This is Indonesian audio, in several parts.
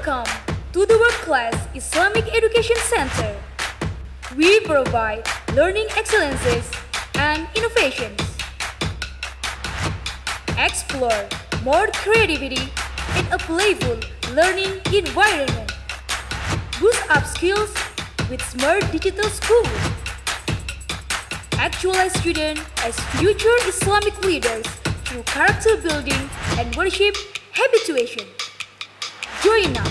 Welcome to the World Class Islamic Education Center. We provide learning excellences and innovations. Explore more creativity in a playful learning environment. Boost up skills with smart digital school. Actualize students as future Islamic leaders through character building and worship habituation. Join now.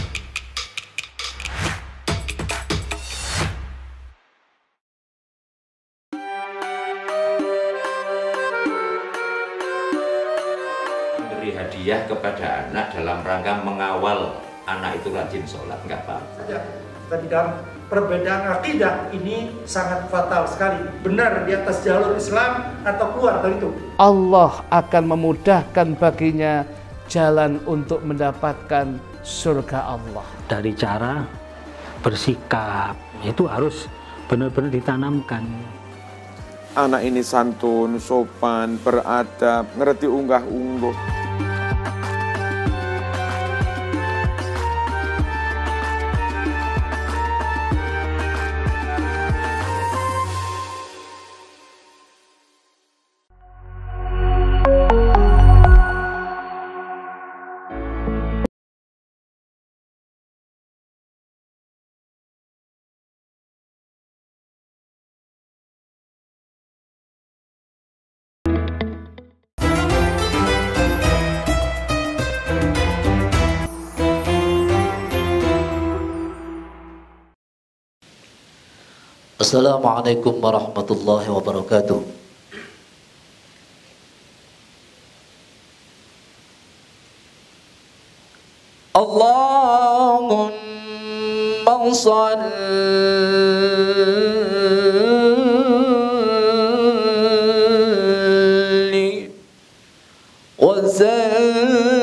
Memberi hadiah kepada anak dalam rangka mengawal anak itu rajin sholat, nggak apa-apa. Tadi dalam perbedaan akidah ini sangat fatal sekali. Benar di atas jalur Islam atau keluar dari itu. Allah akan memudahkan baginya jalan untuk mendapatkan surga Allah. Dari cara bersikap itu harus benar-benar ditanamkan. Anak ini santun, sopan, beradab, ngerti unggah-ungguh. Assalamualaikum warahmatullahi wabarakatuh. Allahumma salli wa sallim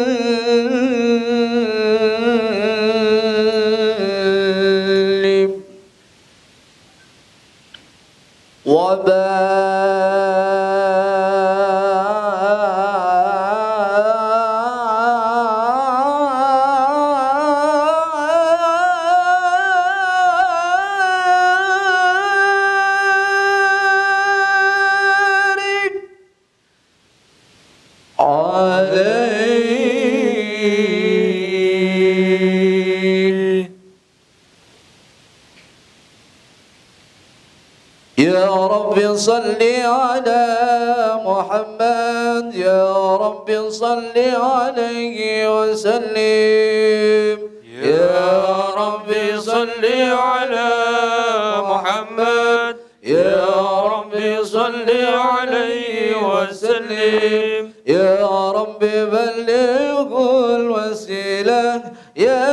Ya Rabbi salli ala Muhammad, Ya Rabbi salli alaihi wa sallim. Ya Rabbi salli ala Muhammad, Ya Rabbi salli alaihi wa sallim. Ya Rabbi ballighul wasilah, Ya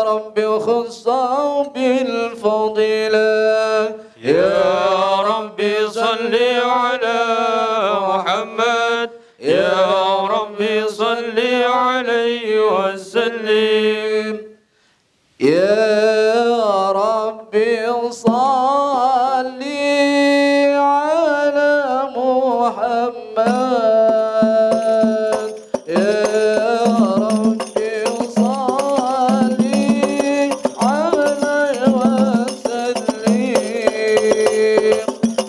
Rabbi khussa bil fadilah. Ya Rabbi salli ala Muhammad, Ya Rabbi salli alaihi wa sallim. Ya Rabbi salli ala Muhammad, Ya Rabbi salli alaihi wa sallim.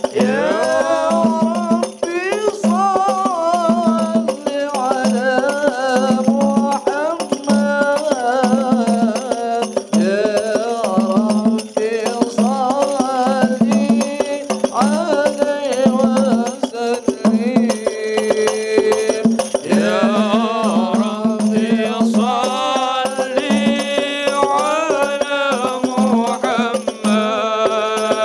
Ya Rabbi salli ala Muhammad, Ya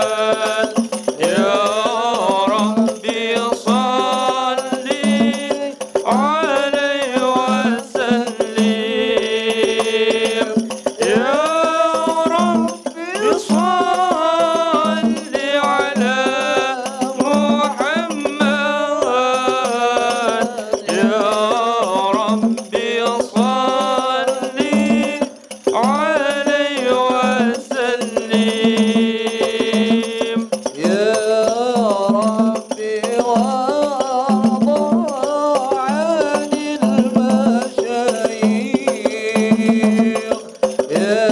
Rabbi salli alaihi wa sallim. Ya Rabbi salli ala Muhammad, Ya Rabbi salli alaihi wa sallim. Ya Rabbi salli ala Muhammad, Ya Rabbi salli alaihi wa sallim. Ya Rabbi warḍa 'anil masyayikh, Ya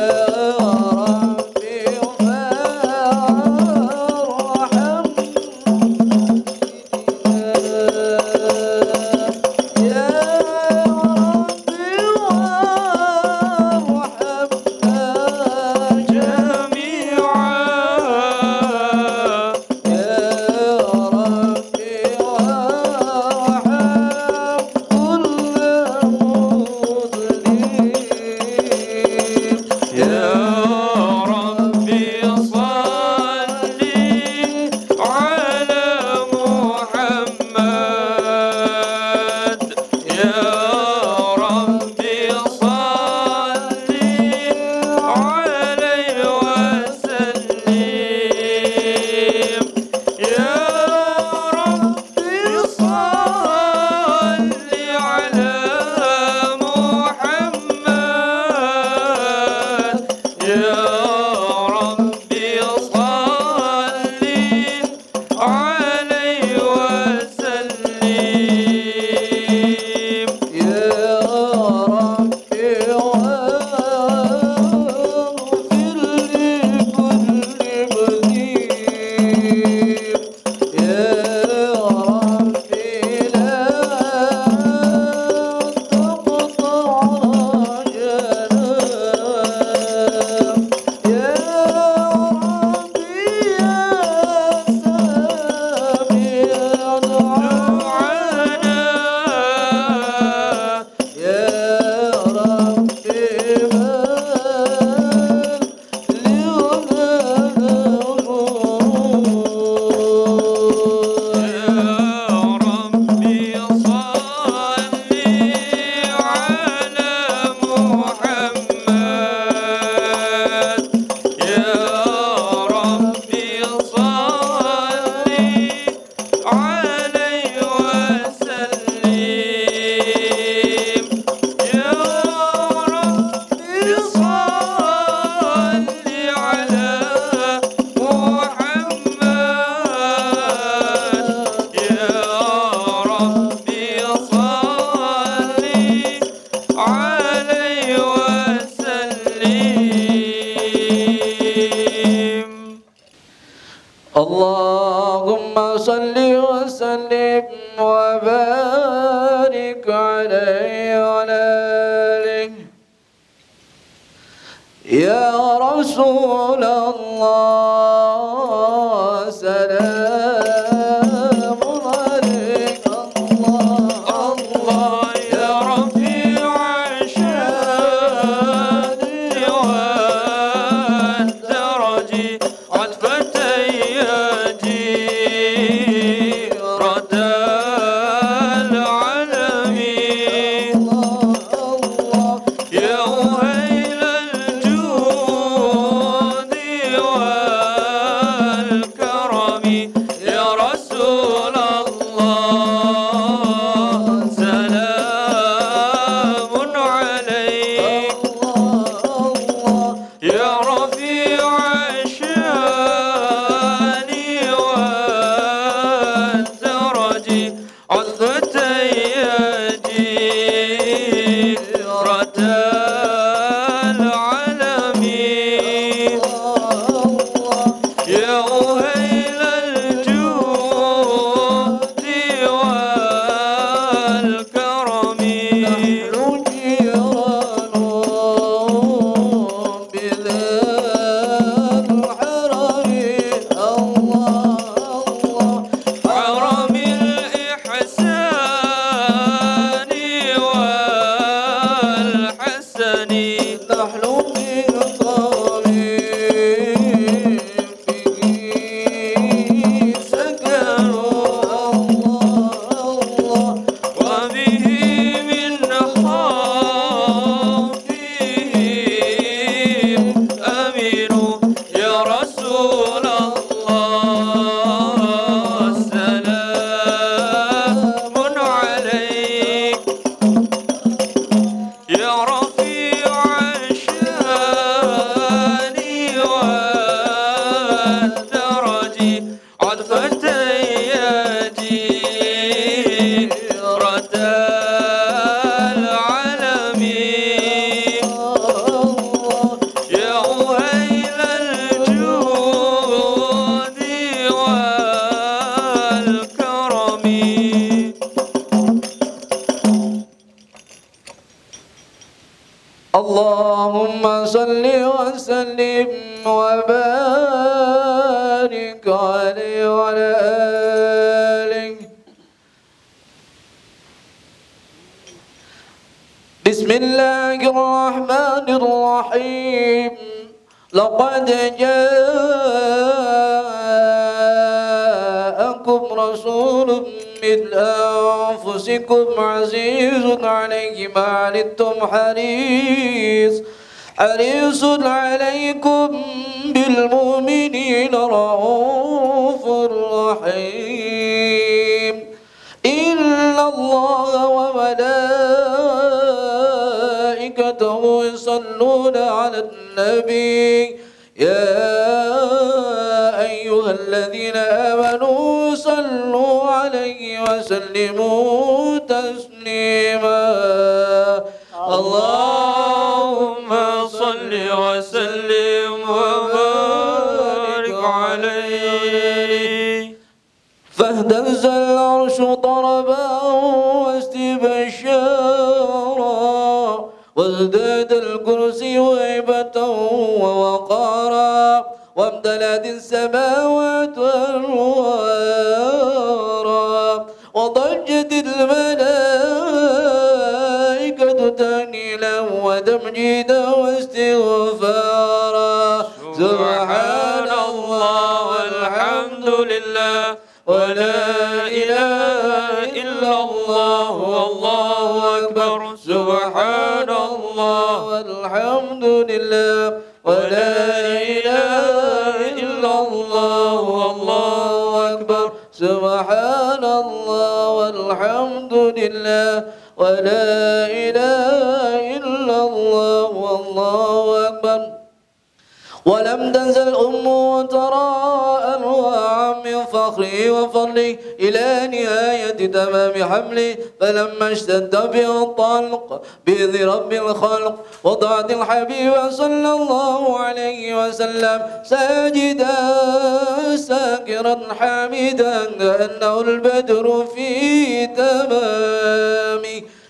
اللهم صل وسلم وبارك عليه وعلى آله يا رسول الله سلام عليك الله يا رفيع الشان والدرج عطفة جيرة العالمين يا وهيل الجود والكرم يا رسول الله سلام عليك يا رفيع الشان والدرج عطفة جيرة العالمين يا أهيل الجود والكرم نحن جيران بذا الحرم الله حرم الإحسان والحسن نحن من قريب فيه سكنوا الله وبه من خوفهم أمنوا يا رسول الله سلام عليك يا رفيع الشان والدرج عطفة جيرة العالمين يا أهيل الجود والكرم اللهم صل وسلم وبارك عليه وعلى آله بسم الله الرحمن الرحيم لقد جاءكم رسول من أنفسكم عزيز عليه ما عنتم حريص عليكم بالمؤمنين رؤوف رحيم إن الله وملائكته يصلون على النبي يا أيها الذين آمنوا صلوا عليه وسلموا تسليما اللهم صل وسلم وبارك عليه فاهتز العرش طربا واستبشارا وازداد الكرسي هيبة ووقارا وامتلأت السماوات أنوارا وضجت الملائكة تهليلا وتمجيدا واستغفارا سبحان الله والحمد لله ولا إله إلا الله والله أكبر سبحان الله والحمد لله ولا إله إلا الله والله أكبر سبحان الله والحمد لله ولا إله إلا الله والله أكبر ولم تنزل أمه ترى أنواعا من فخره وفضله إلى نهاية تمام حمله. فلما اشتد به الطلق بإذن رب الخلق وضعت الحبيب صلى الله عليه وسلم ساجدا ساكرا حامدا كأنه البدر في تمام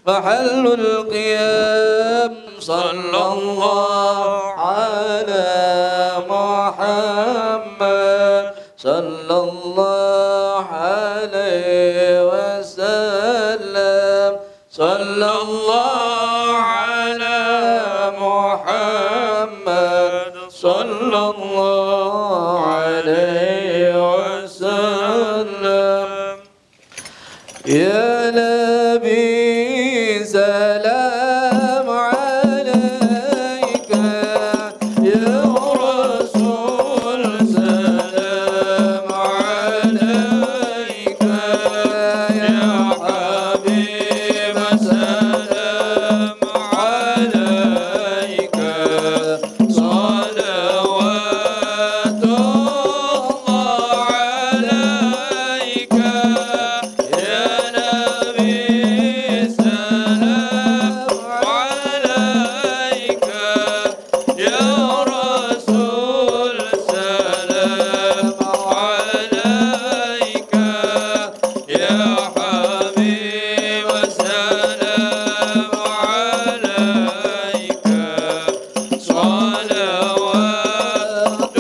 محل القيام. صلى الله على محمد صلى الله عليه وسلم. صلى الله على محمد صلى الله عليه وسلم. يا نبي سلام عليك يا رسول سلام عليك يا حبيب سلام عليك صلوات الله عليك يا نبي سلام عليك يا رسول سلام عليك يا حبيب سلام عليك صلوات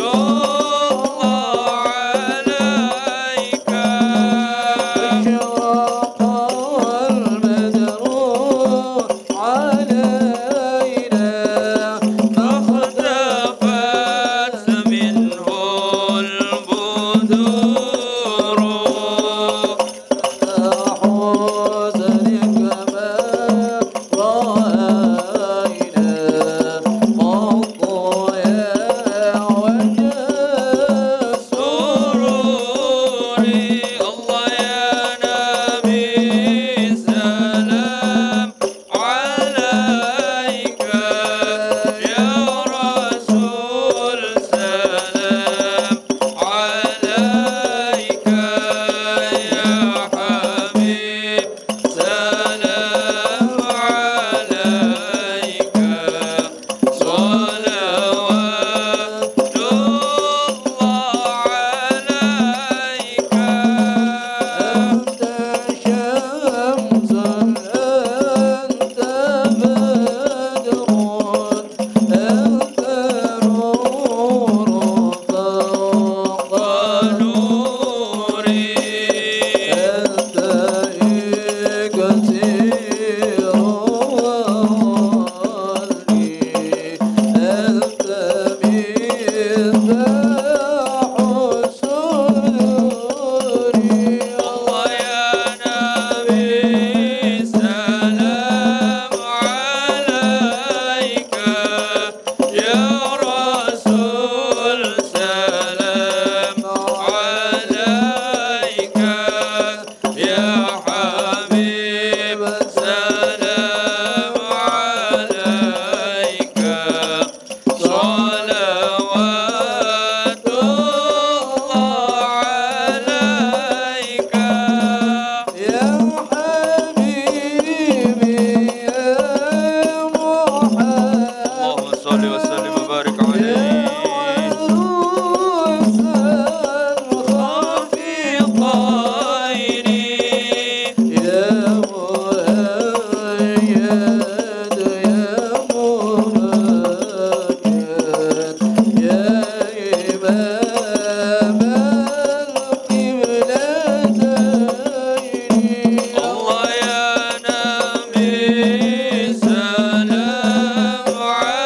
على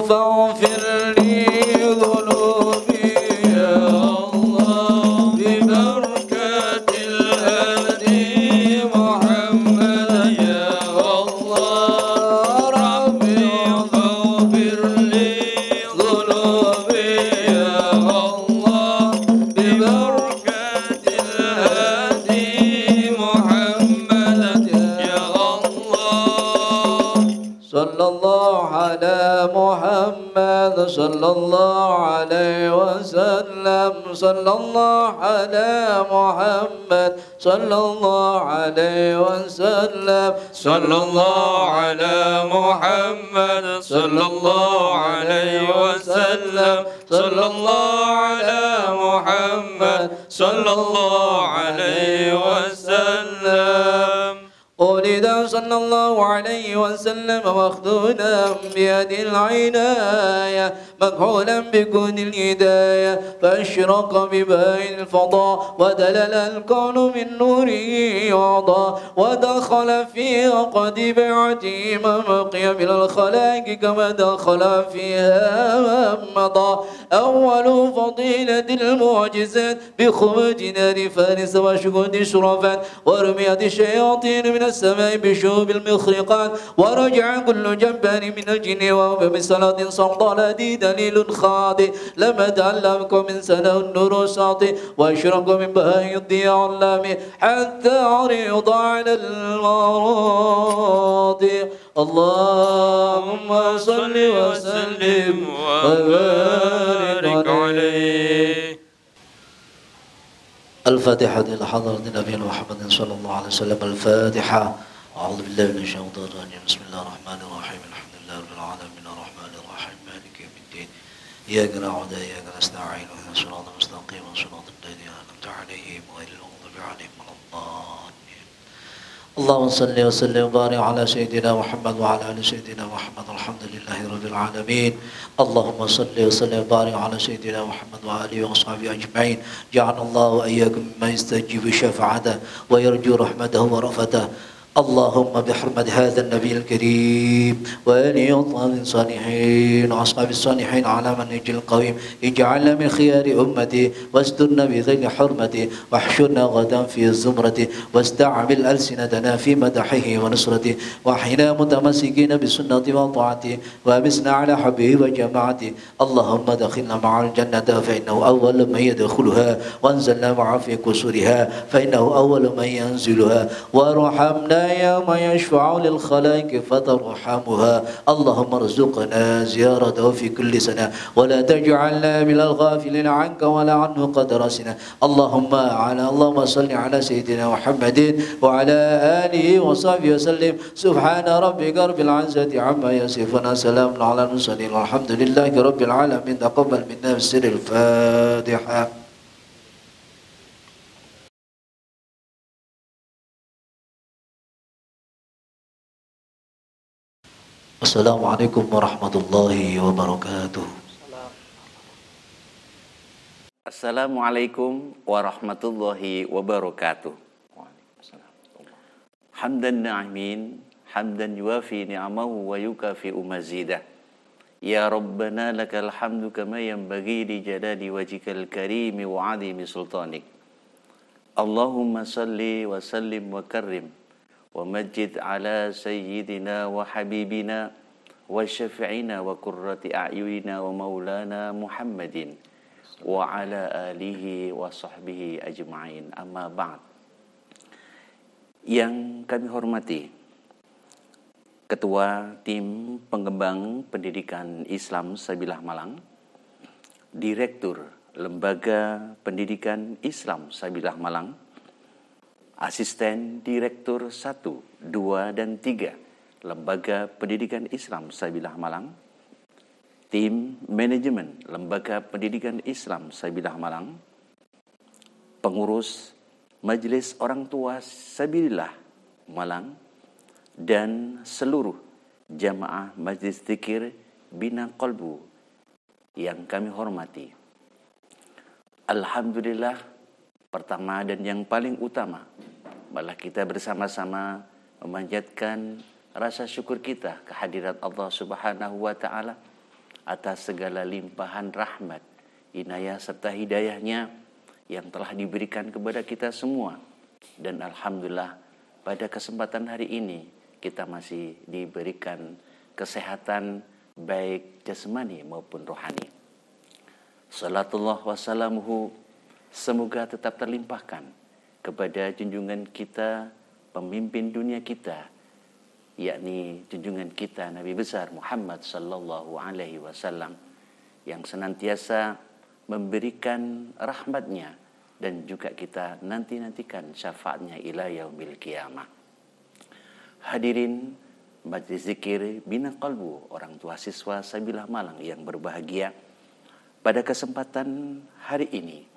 فاغفر لي ذنوبي يا الله ببركة الهادي محمد يا الله ربي فاغفر لي ذنوبي يا الله ببركة الهادي محمد يا الله صلى الله على محمد صلى الله عليه وسلم صلى الله على محمد صلى الله عليه وسلم صلى الله على محمد صلى الله عليه وسلم صلى الله على محمد صلى الله عليه وسلم ولد صلى الله عليه وسلم مخدونا بيد العناية مكحولا بكون الهداية فأشرق بباين الفضاء ودلل الكون من نوره يعضى ودخل في عقد بيعته ما بقي من الخلائق كما دخل فيها مضى أول فضيلة المعجزات بخروج نار فارس وشهود شرفات ورمية الشياطين من السماء بشوب المخرقات ورجع كل جبار من الجن وهو بصلاة صمت دليل خاطئ لما تعلمكم من سنة النور ساطئ واشرق من بهاء الضياء اللامي حتى عرض على المراضي اللهم صل وسلم وبارك عليه. الفاتحة إلى حضرة نبينا محمد صلى الله عليه وسلم. الفاتحة. أعوذ بالله من الشيطان الرجيم. بسم الله الرحمن الرحيم. الحمد لله رب العالمين الرحمن الرحيم مالك يوم الدين إياك نعبد وإياك نستعين اهدنا الصراط المستقيم صراط الذين أنعمت عليهم غير المغضوب عليهم ولا الضالين. اللهم صل وسلم وبارك على سيدنا محمد وعلى آل سيدنا محمد. الحمد لله رب العالمين. اللهم صل وسلم وبارك على سيدنا محمد وآله وصحبه أجمعين. جعل الله وإياكم مما يستجيب شفاعته ويرجو رحمته ورأفته. اللهم بحرمة هذا النبي الكريم وآله وصحبه الصالحين وأصحاب الصالحين على من يجي القويم اجعلنا من خيار أمتي واسترنا بذيل حرمتي واحشرنا غدا في زمرتي واستعمل ألسنتنا في مدحه ونصرته وحنا متمسكين بسنة وطاعته وامسنا على حبه وجماعته. اللهم دخلنا مع الجنة فإنه أول من يدخلها وانزلنا معه في كسورها فإنه أول من ينزلها وارحمنا يا من يشفع للخلائق فترحمها. اللهم ارزقنا زيارته في كل سنة ولا تجعلنا من الغافلين عنك ولا عنه قدرسنا. اللهم صل على سيدنا محمد وعلى آله وصحبه وسلم. سبحان ربك رب العزة عما يصفون سلام على المرسلين والحمد لله رب العالمين. تقبل منا بسر الفاتحة. Assalamualaikum warahmatullahi wabarakatuh. Assalamualaikum warahmatullahi wabarakatuh. Hamdan na'imin, hamdan yuafi ni'amahu wa yukafi'u mazidah. Ya Rabbana lakal hamdu kama yanbaghi li jalali wajhikal karimi wa 'azimi sultanik. Allahumma salli wa sallim wa karrim ومجد على سيدنا وحبيبنا وشفعنا وقرة أعيننا ومولانا محمد وعلى آله وصحبه أجمعين. أما بعد. Yang kami hormati Ketua Tim Pengembang Pendidikan Islam Sabilah Malang, Direktur Lembaga Pendidikan Islam Sabilah Malang, Asisten Direktur 1, 2, dan 3 Lembaga Pendidikan Islam Sabilah Malang, Tim Manajemen Lembaga Pendidikan Islam Sabilah Malang, Pengurus Majelis Orang Tua Sabilillah Malang, dan seluruh jamaah Majlis Zikir Bina Qalbu yang kami hormati. Alhamdulillah, pertama dan yang paling utama, malah kita bersama-sama memanjatkan rasa syukur kita kehadirat Allah Subhanahu wa Ta'ala atas segala limpahan rahmat, inayah serta hidayahnya yang telah diberikan kepada kita semua. Dan alhamdulillah pada kesempatan hari ini kita masih diberikan kesehatan baik jasmani maupun rohani. Salatullah wassalamuhu semoga tetap terlimpahkan kepada junjungan kita, pemimpin dunia kita, yakni junjungan kita Nabi besar Muhammad sallallahu alaihi wasallam, yang senantiasa memberikan rahmatnya dan juga kita nantikan syafaatnya ila yaumil qiyamah. Hadirin Majlis Zikir Bina Qalbu orang tua siswa Sabilah Malang yang berbahagia, pada kesempatan hari ini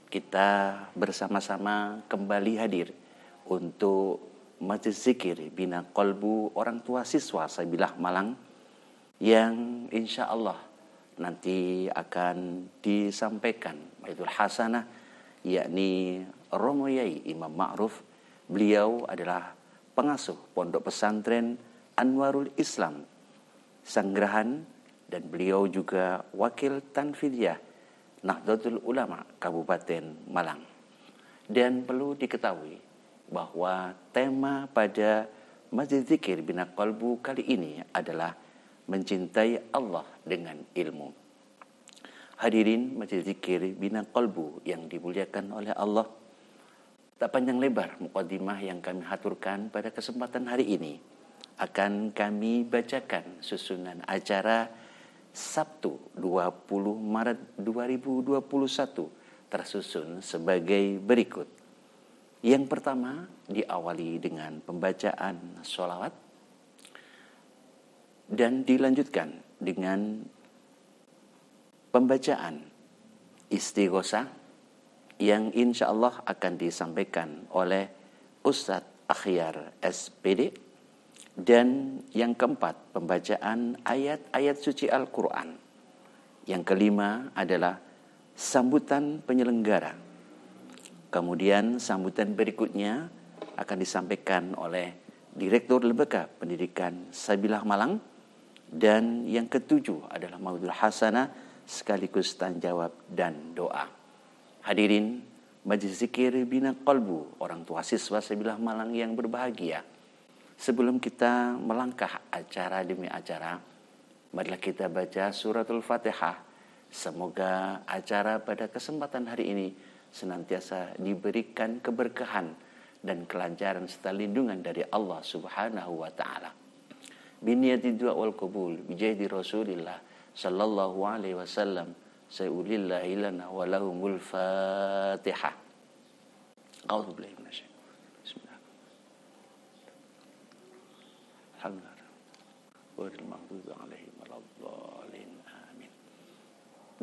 kita bersama-sama kembali hadir untuk Majlis Zikir Bina Qalbu orang tua siswa Sabilah Malang yang insya Allah nanti akan disampaikan Mau'izah Hasanah, yakni Romo Yai Imam Ma'ruf. Beliau adalah pengasuh Pondok Pesantren Anwarul Islam Sanggerahan, dan beliau juga wakil Tanfidiyah Nahdlatul Ulama Kabupaten Malang. Dan perlu diketahui bahwa tema pada Majlis Zikir Bina Qalbu kali ini adalah mencintai Allah dengan ilmu. Hadirin Majlis Zikir Bina Qalbu yang dimuliakan oleh Allah, tak panjang lebar mukadimah yang kami haturkan pada kesempatan hari ini, akan kami bacakan susunan acara Sabtu 20 Maret 2021 tersusun sebagai berikut. Yang pertama diawali dengan pembacaan sholawat dan dilanjutkan dengan pembacaan istighosah yang insya Allah akan disampaikan oleh Ustadz Akhyar SPD. Dan yang keempat, pembacaan ayat-ayat suci Al-Quran. Yang kelima adalah sambutan penyelenggara. Kemudian sambutan berikutnya akan disampaikan oleh Direktur Lembaga Pendidikan Sabilah Malang. Dan yang ketujuh adalah Mau'izah Hasanah sekaligus tanya jawab dan doa. Hadirin Majlis Zikir Bina Qalbu orang tua siswa Sabilah Malang yang berbahagia, sebelum kita melangkah acara demi acara, marilah kita baca suratul Fatihah. Semoga acara pada kesempatan hari ini senantiasa diberikan keberkahan dan kelancaran serta lindungan dari Allah Subhanahu wa taala. Biniyati du'a wal qabul bijahdi Rasulillah sallallahu alaihi wasallam, sayulillahi lana wa lahumul Fatihah. A'udzu billahi minasyaitonir rajim. Bismillah. Alhamdulillah. Wal maghdubi alaihim waladdallin. Amin.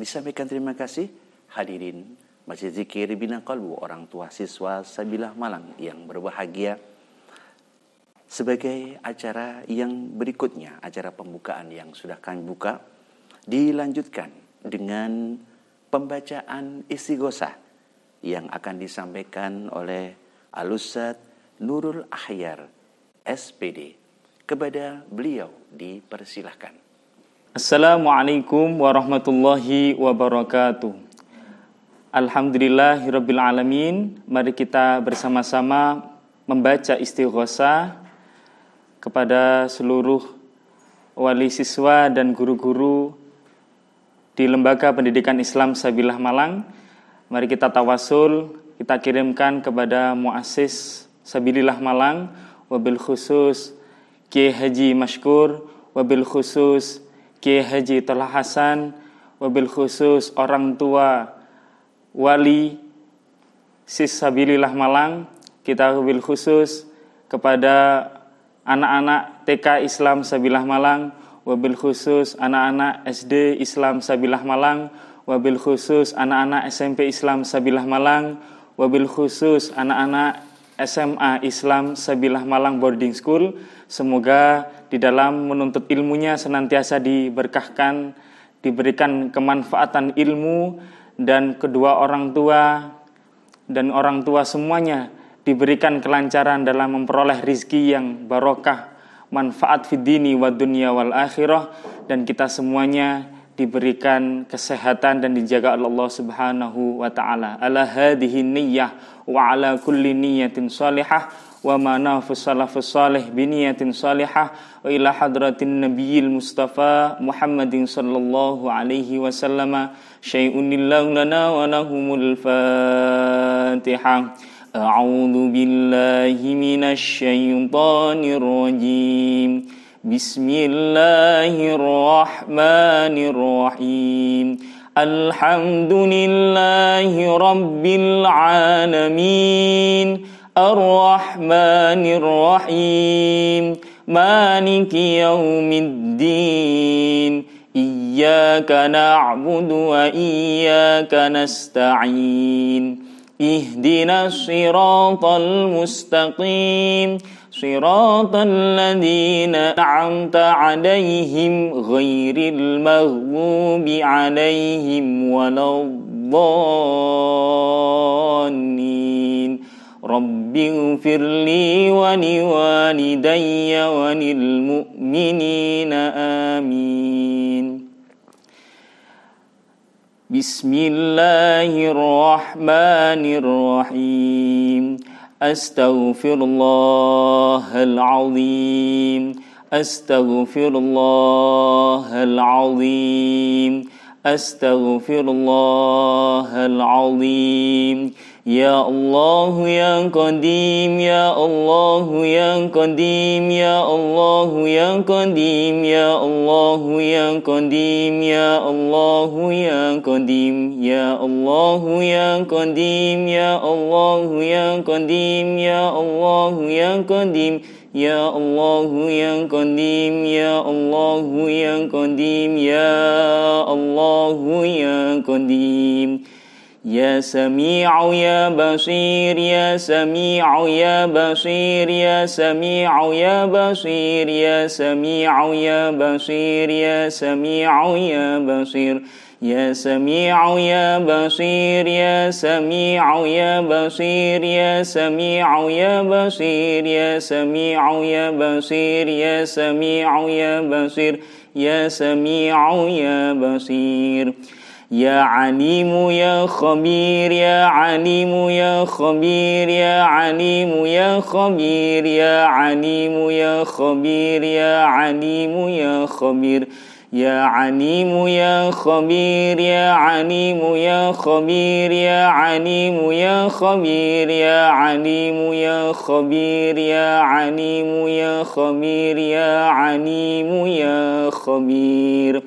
Disampaikan terima kasih hadirin Majlis Zikir Bina Qalbu orang tua siswa Sabilah Malang yang berbahagia. Sebagai acara yang berikutnya, acara pembukaan yang sudah kami buka, dilanjutkan dengan pembacaan istighosah yang akan disampaikan oleh Al-Ustadz Nurul Akhyar SPD. Kepada beliau dipersilahkan. Assalamualaikum warahmatullahi wabarakatuh. Alhamdulillahirabbil alamin. Mari kita bersama-sama membaca istighosah kepada seluruh wali siswa dan guru-guru di Lembaga Pendidikan Islam Sabilah Malang. Mari kita tawasul, kita kirimkan kepada muassis Sabilillah Malang, wabil khusus Kiai Haji Mashkur, wabil khusus Kiai Haji Tolah Hasan, wabil khusus orang tua wali Sis Sabilillah Malang. Kita wabil khusus kepada anak-anak TK Islam Sabilah Malang, wabil khusus anak-anak SD Islam Sabilah Malang, wabil khusus anak-anak SMP Islam Sabilah Malang, wabil khusus anak-anak SMA Islam Sabilah Malang Boarding School. Semoga di dalam menuntut ilmunya senantiasa diberkahkan, diberikan kemanfaatan ilmu, dan kedua orang tua dan orang tua semuanya diberikan kelancaran dalam memperoleh rizki yang barokah, manfaat fid dini wa dunya wal akhirah, dan kita semuanya diberikan kesehatan dan dijaga oleh Allah Subhanahu wa taala. Ala hadhihi niyyah wa ala kulli niyyatin shalihah wa ma nafus salafus salih bi niyatin salihah wa ila hadratin nabiyil mustafa Muhammadin sallallahu alaihi wasallam syai'un lillahu lana wa lahumul Fatihah. A'udzu billahi minasy syaithanir rajim. Bismillahirrahmanirrahim. Alhamdulillahi rabbil alamin. Ar-Rahmanir Rahim. Maliki yaumiddin. Iyyaka na'budu wa iyyaka nasta'in. Ihdinas siratal mustaqim. Siratal ladzina an'amta 'alaihim ghairil maghdubi 'alaihim waladdallin. Rabbighfirli wa liwalidayya wa lil mu'minina amin. Bismillahirrahmanirrahim. Astaghfirullahal azim. Astaghfirullahal azim. Astaghfirullahal azim. Ya Allah ya Qadim, ya Allah ya Qadim, ya Allah ya Qadim, ya Allah ya Qadim, ya Allah ya Qadim, ya Allah ya Qadim, ya Allah ya Qadim, ya Allah ya Qadim, ya Allah ya Qadim, ya Allah ya Qadim, ya Allah ya Qadim. Ya Sami'u ya Basir, ya Sami'u ya Basir, ya Sami'u ya Basir, ya Sami'u ya Basir, ya Sami'u ya Basir, ya Sami'u ya Basir, ya Sami'u ya Basir, ya Sami'u ya Basir, ya Sami'u ya Basir, ya Sami'u ya Basir, ya Sami'u ya Basir. Ya Alimu ya Khabir, ya Alimu ya Khabir, ya Alimu ya Khabir, ya Alimu ya Khabir, ya Alimu ya Khabir, ya Alimu ya Khabir, ya Alimu ya Khabir, ya Alimu ya Khabir, ya Alimu ya Khabir, ya Alimu ya Khabir, ya Alimu ya Khabir.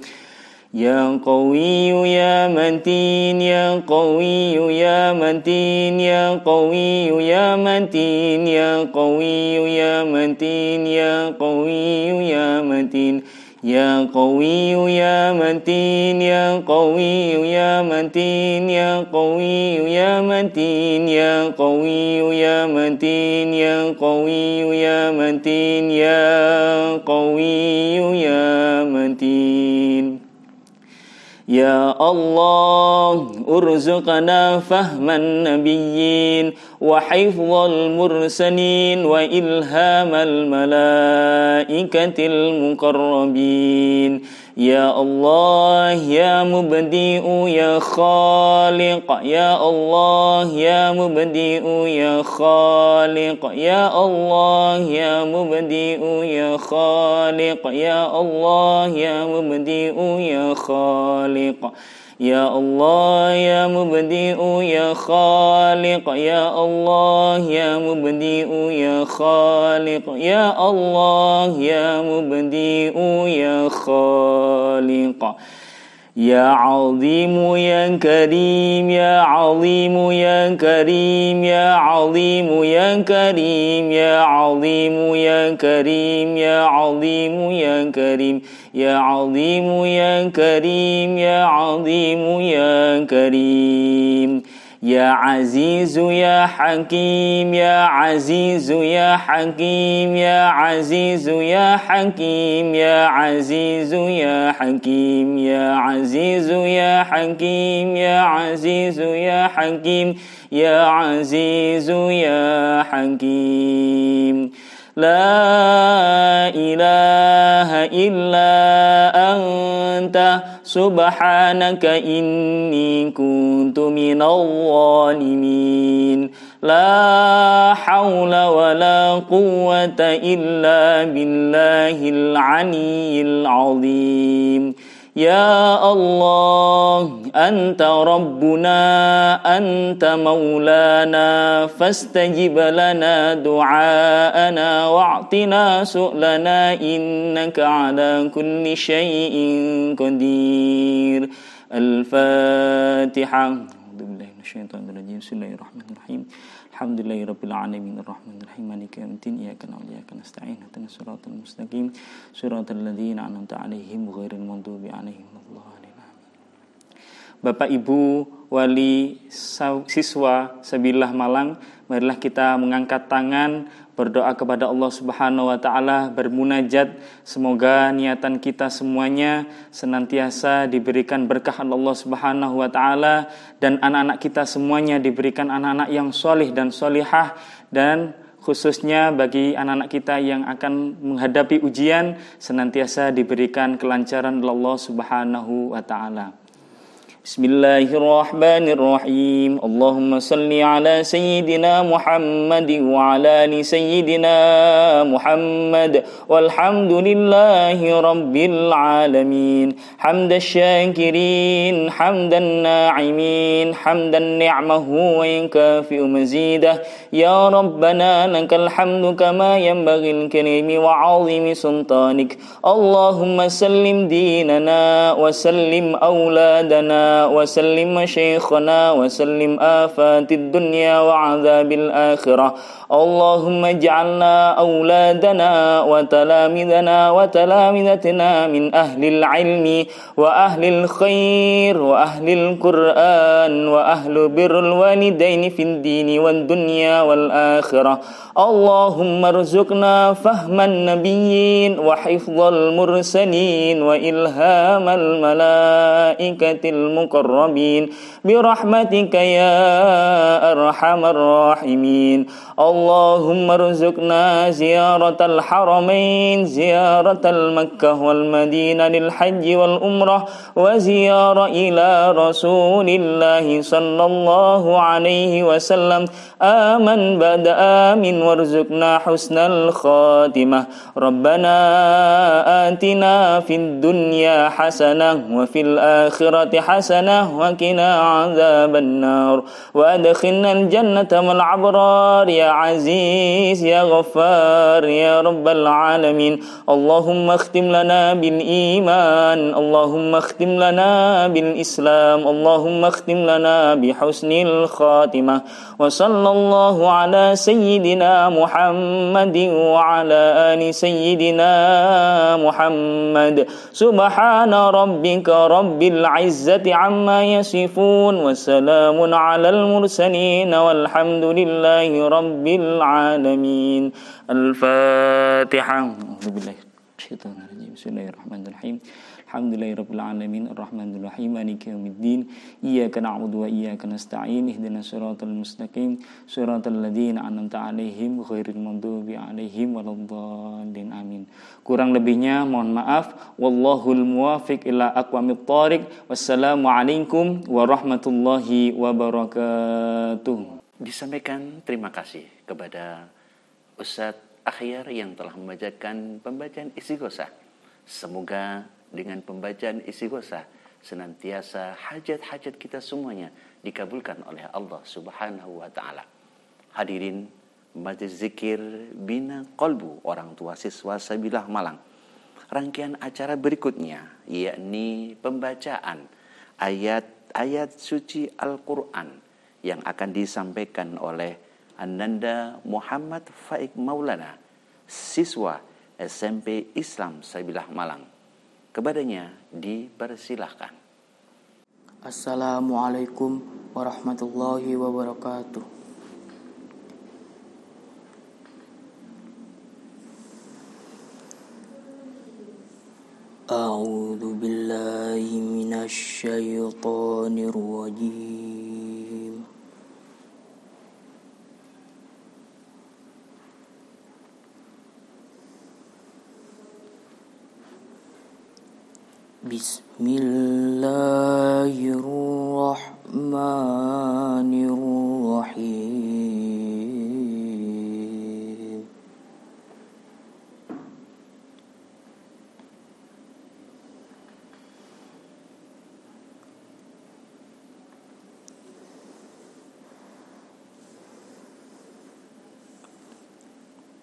Ya Qawiyyu ya Matin, ya Qawiyyu ya Matin, ya Qawiyyu ya Matin, ya Qawiyyu ya Matin, ya Qawiyyu ya Matin, ya Qawiyyu ya Matin, ya Qawiyyu ya Matin, ya Qawiyyu ya Matin, ya Qawiyyu ya Matin, ya Qawiyyu ya Matin, ya Qawiyyu ya Matin. Ya Allah, urzuqna fahman nabiyyin wa hifdzal mursalin wa ilhamal malaikatil muqarrabin. Ya Allah, ya mubdi'u ya khaliq, ya Allah, ya mubdi'u ya khaliq, ya Allah, ya mubdi'u ya khaliq, ya Allah, ya mubdi'u ya khaliq. Ya Allah ya mubdi'u ya khaliq, ya Allah ya mubdi'u ya khaliq, ya Allah ya mubdi'u ya khaliq. Ya Azimu ya Karim, ya Azimu ya Karim, ya Azimu ya Karim, ya Azimu ya Karim, ya Azimu ya Karim, ya Azimu ya Karim, ya Azimu ya Karim. Ya Azizu ya Hakim, ya Azizu ya Hakim, ya Azizu ya Hakim, ya Azizu ya Hakim, ya Azizu ya Hakim, ya Azizu ya Hakim, ya Azizu ya Hakim. La ilaha illa anta subhanaka inni kuntu minal zalimin. La haula wa la quwwata illa billahil aliyyil azim. Ya Allah, anta rabbuna, anta maulana, fastajib lana du'aana wa'tina su'lana innaka ala kulli syai'in qadir. Al-Fatiha. A'udzubillahi minasyaitonir rajim. Bismillahirrahmanirrahim. Alhamdulillahirabbil alamin arrahmanir rahim maliki yaumiddin iyyaka na'budu wa iyyaka nasta'in ihdinas siratal mustaqim siratal ladzina an'amta 'alaihim ghairil maghdubi 'alaihim waladdallin. Bapak Ibu wali siswa Sabillah Malang, marilah kita mengangkat tangan, berdoa kepada Allah Subhanahu wa taala, bermunajat semoga niatan kita semuanya senantiasa diberikan berkah Allah Subhanahu wa taala dan anak-anak kita semuanya diberikan anak-anak yang solih dan solihah, dan khususnya bagi anak-anak kita yang akan menghadapi ujian senantiasa diberikan kelancaran Allah Subhanahu wa taala. Bismillahirrahmanirrahim. Allahumma salli ala sayyidina Muhammad wa ala ali sayyidina Muhammad walhamdulillahi rabbil alamin. Hamdas syakirin, hamdan na'imin, hamdan ni'mahu wa yankafi'u mazidah. Ya Rabbana lakal hamdu kama yanbaghil karimi wa 'azimi sultanik. Allahumma sallim dinana wa sallim auladana وسلم شيخنا وسلم آفات الدنيا وعذاب الآخرة. اللهم اجعلنا أولادنا وتلامذنا وتلامذتنا من أهل العلم وأهل الخير وأهل القرآن وأهل بر الوالدين في الدين والدنيا والآخرة. اللهم ارزقنا فهم النبيين وحفظ المرسلين وإلهام الملائكة المقربين برحمتك يا أرحم الراحمين. اللهم ارزقنا زيارة الحرمين، زيارة المكة والمدينة للحج والأمرة، وزيارة إلى رسول الله صلى الله عليه وسلم. آمن بعد آمن وارزقنا حسن الخاتمة. ربنا آتنا في الدنيا حسنة وفي الآخرة حسنة وقنا عذاب النار وأدخلنا الجنة مع الأبرار يا عزيز يا غفار يا رب العالمين. اللهم اختم لنا بالإيمان، اللهم اختم لنا بالإسلام، اللهم اختم لنا بحسن الخاتمة. وصلى الله على سيدنا محمد وعلى آل سيدنا محمد. سبحان ربك رب العزة عما يصفون وسلام على المرسلين والحمد لله رب العالمين. الفاتحة. بسم الله الرحمن الرحيم. Alhamdulillahirabbil alamin arrahmanir rahim maliki yaumiddin iyyaka na'budu wa iyyaka nasta'in ihdinas siratal mustaqim siratal ladzina an'amta 'alaihim ghairil maghdubi 'alaihim waladdallin amin. Kurang lebihnya mohon maaf. Wallahul muwaffiq ila aqwamit thoriq. Wassalamualaikum warahmatullahi wabarakatuh. Disampaikan terima kasih kepada Ustadz Akhyar yang telah membacakan pembacaan istighosah. Semoga dengan pembacaan istighosah senantiasa hajat-hajat kita semuanya dikabulkan oleh Allah Subhanahu wa taala. Hadirin Majelis Zikir Bina Qalbu orang tua siswa Sabillah Malang. Rangkaian acara berikutnya yakni pembacaan ayat-ayat suci Al-Qur'an yang akan disampaikan oleh Ananda Muhammad Faik Maulana, siswa SMP Islam Sabillah Malang. Kepadanya dipersilahkan. Assalamualaikum warahmatullahi wabarakatuh. A'udzu billahi minasy syaithanir rajim. Bismillahirrahmanirrahim.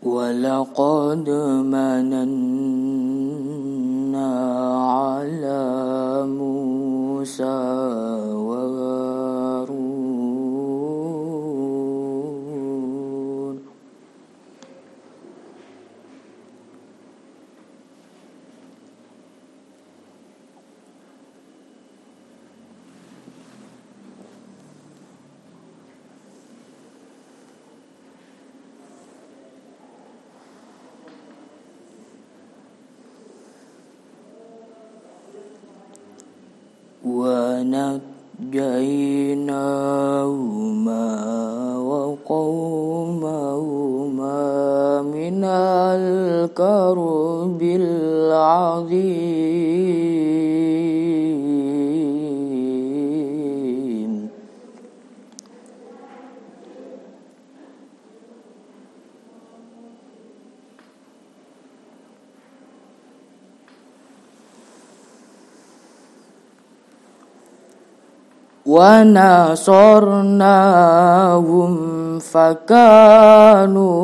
Walaqad mananna ala Musa wa Harun. وَنَجَّيْنَاهُمَا وَقَوْمَهُمَا مِنَ الْكَرْبِ الْعَظِيمِ. وَنَصَرْنَاهُمْ فَكَانُوا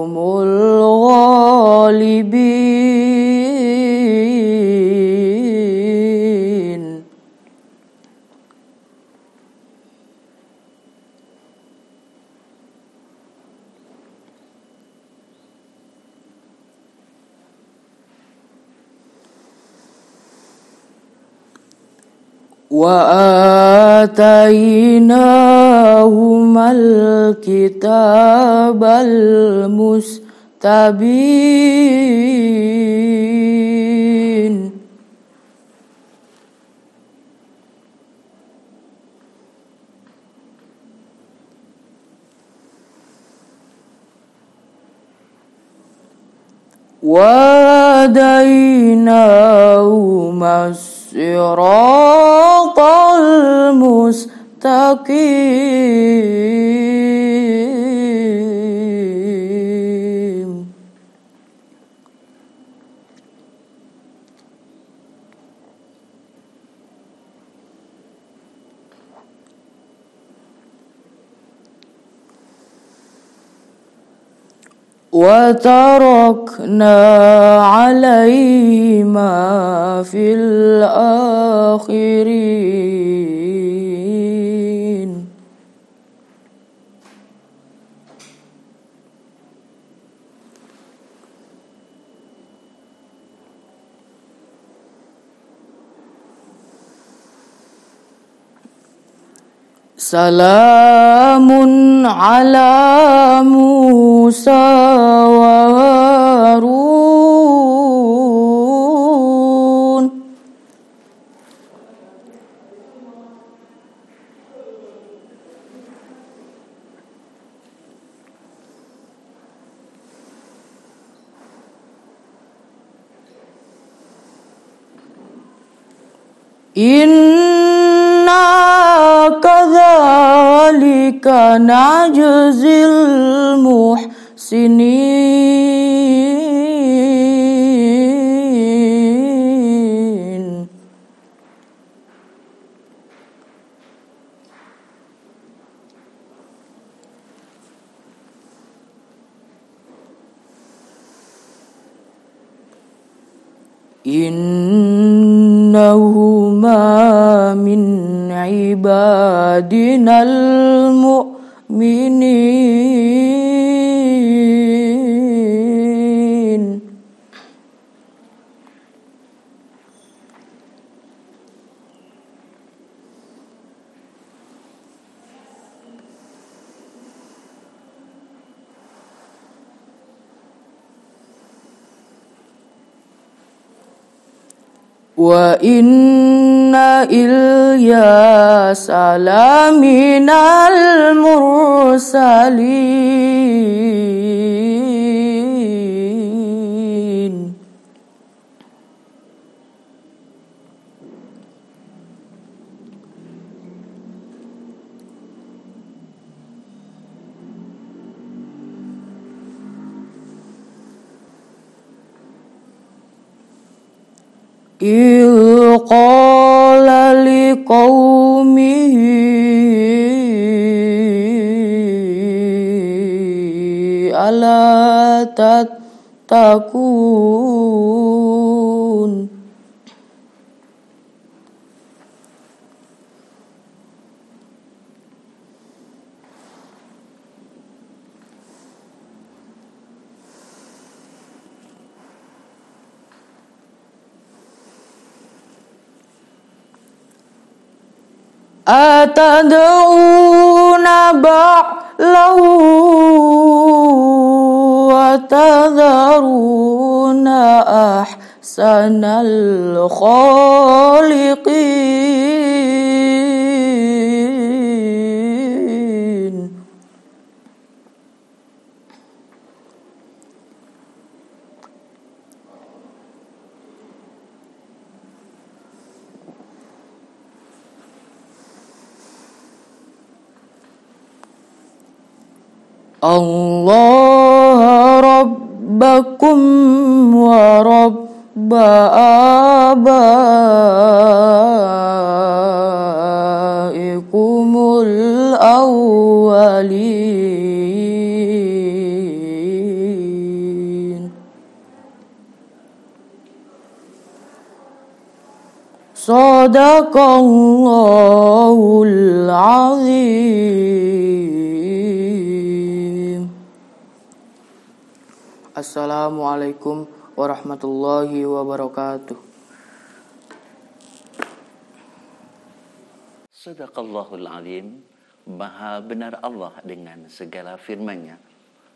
هُمُ الْغَالِبِينَ. وَآتَيْنَاهُمَا الْكِتَابَ الْمُسْتَبِينَ. وَهَدَيْنَاهُمَا الصِّرَاطَ الْمُسْتَقِيمَ. وَتَرَكْنَا عَلَيْهِمَا فِي الْآخِرِينَ. Salamun ala Musa wa Harun. Inna kadzalika najzil muhsinin. Innahuma min ibadinal mu'minin. Wa inna Ilyasa laminal mursalin. إذ قال لقومه ألا تتقون أتدعون بعلا وتذرون أحسن الخالقين Allah Rabbakum wa Rabb abaikumul awwalin. Sadaqallahul azim. Assalamualaikum warahmatullahi wabarakatuh. Sadaqallahul alim. Maha benar Allah dengan segala firman-Nya.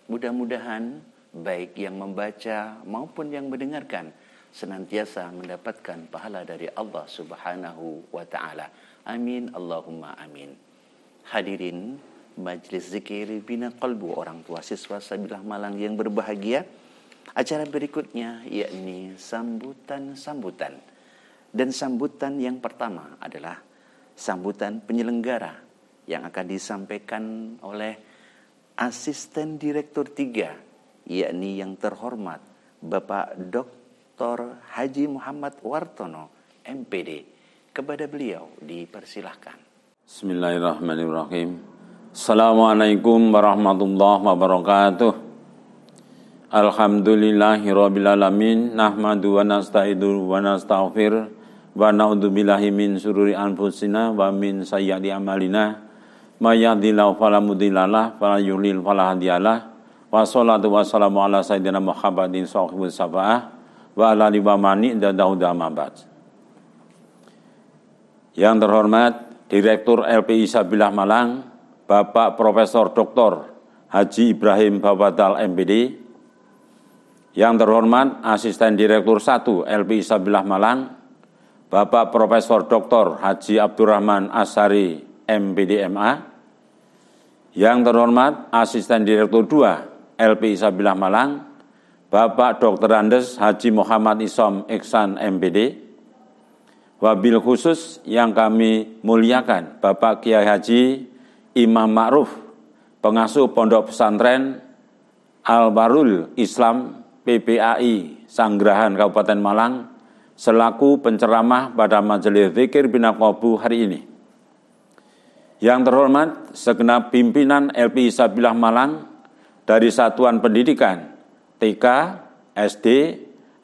Mudah-mudahan baik yang membaca maupun yang mendengarkan senantiasa mendapatkan pahala dari Allah Subhanahu wa taala. Amin Allahumma amin. Hadirin Majelis Zikir Bina Qalbu orang tua siswa Sabilah Malang yang berbahagia, acara berikutnya yakni sambutan-sambutan. Dan sambutan yang pertama adalah sambutan penyelenggara yang akan disampaikan oleh Asisten Direktur 3, yakni yang terhormat Bapak Dr. Haji Muhammad Wartono, MPD. Kepada beliau dipersilahkan. Bismillahirrahmanirrahim. Assalamualaikum warahmatullahi wabarakatuh. Alhamdulillahirabbil alamin, nahmadu wa nasta'inu wa nastaghfir wa na'udzu billahi min syururi anfusina wa min sayyiati a'malina. May yahdihillahu fala mudhillalah wa may yudhlil fala hadiyalah. Wassalatu wassalamu ala sayyidina Muhammadin shahibus syafa'ah wa ala alihi wa man ittaba' ba'd. Yang terhormat Direktur LPI Sabilah Malang, Bapak Profesor Dr. Haji Ibrahim Bawadal MPD. Yang terhormat Asisten Direktur 1 LPI Sabilah Malang, Bapak Profesor Dr. Haji Abdurrahman Ashari MPD MA. Yang terhormat Asisten Direktur 2 LPI Sabilah Malang, Bapak Dr. Andes Haji Muhammad Isom Iksan MPD. Wabil khusus yang kami muliakan Bapak Kiai Haji Imam Ma'ruf, pengasuh Pondok Pesantren Al-Barul Islam PPAI Sanggrahan Kabupaten Malang, selaku penceramah pada Majelis Zikir Bina Qalbu hari ini. Yang terhormat segenap pimpinan LPI Sabilah Malang dari Satuan Pendidikan TK, SD,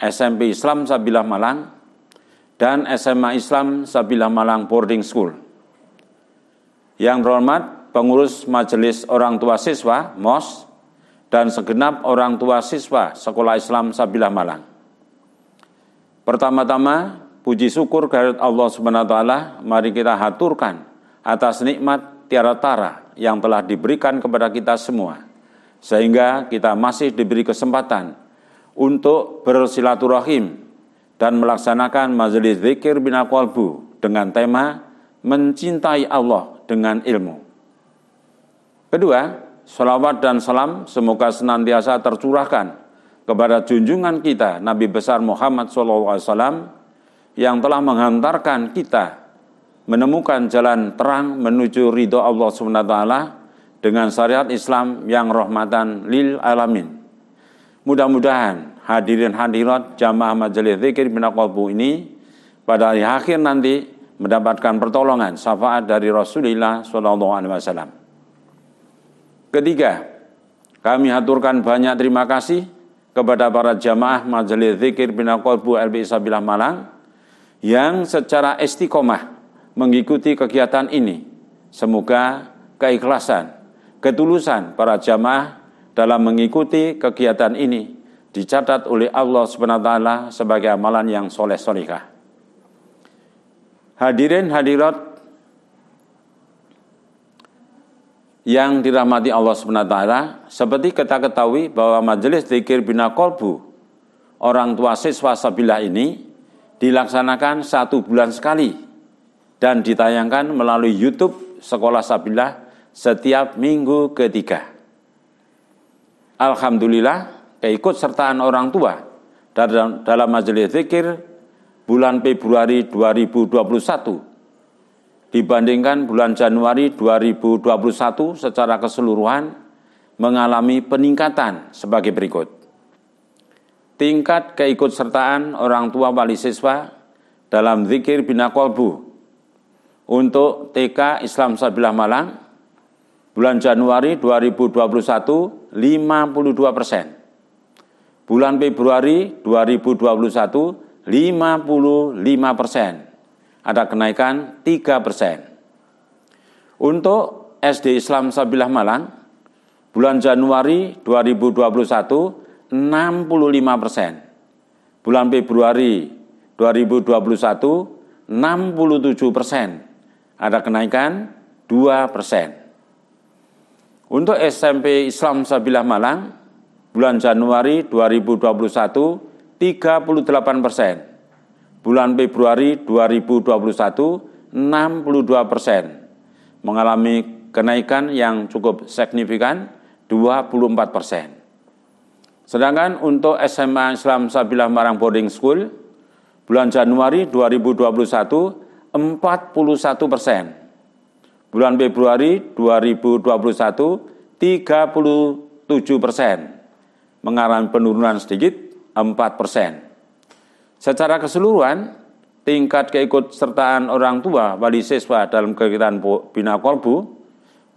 SMP Islam Sabilah Malang, dan SMA Islam Sabilah Malang Boarding School. Yang terhormat pengurus Majelis Orang Tua Siswa MOS dan segenap orang tua siswa Sekolah Islam Sabilah Malang. Pertama-tama puji syukur kehadirat Allah Subhanahu wa taala mari kita haturkan atas nikmat tiada tara yang telah diberikan kepada kita semua, sehingga kita masih diberi kesempatan untuk bersilaturahim dan melaksanakan Majelis Zikir Bina Qalbu dengan tema mencintai Allah dengan ilmu. Kedua, salawat dan salam semoga senantiasa tercurahkan kepada junjungan kita Nabi besar Muhammad SAW yang telah menghantarkan kita menemukan jalan terang menuju ridho Allah SWT dengan syariat Islam yang rahmatan lil alamin. Mudah-mudahan hadirin hadirat jamaah Majelis Zikir Bina Qalbu ini pada hari akhir nanti mendapatkan pertolongan syafaat dari Rasulullah SAW. Ketiga, kami haturkan banyak terima kasih kepada para jamaah Majelis Zikir Bina Qalbu LPI Sabilah Malang yang secara istiqomah mengikuti kegiatan ini. Semoga keikhlasan, ketulusan para jamaah dalam mengikuti kegiatan ini dicatat oleh Allah SWT sebagai amalan yang soleh-solehah. Hadirin hadirat yang dirahmati Allah SWT, seperti kita ketahui bahwa Majelis Zikir Bina Qalbu orang tua siswa Sabilah ini dilaksanakan 1 bulan sekali dan ditayangkan melalui YouTube Sekolah Sabilah setiap minggu ketiga. Alhamdulillah, keikutsertaan orang tua dalam Majelis Zikir bulan Februari 2021 dibandingkan bulan Januari 2021 secara keseluruhan mengalami peningkatan sebagai berikut. Tingkat keikutsertaan orang tua wali siswa dalam Zikir Bina Qalbu untuk TK Islam Sabilah Malang bulan Januari 2021 52%. Bulan Februari 2021 55%. Ada kenaikan 3%. Untuk SD Islam Sabilah Malang bulan Januari 2021 65%. Bulan Februari 2021 67%. Ada kenaikan 2%. Untuk SMP Islam Sabilah Malang bulan Januari 2021 38%. Bulan Februari 2021 62%. Mengalami kenaikan yang cukup signifikan 24%. Sedangkan untuk SMA Islam Sabilah Malang Boarding School bulan Januari 2021 41%. Bulan Februari 2021 37%, mengalami penurunan sedikit 4%. Secara keseluruhan, tingkat keikutsertaan orang tua wali siswa dalam kegiatan Bina Qalbu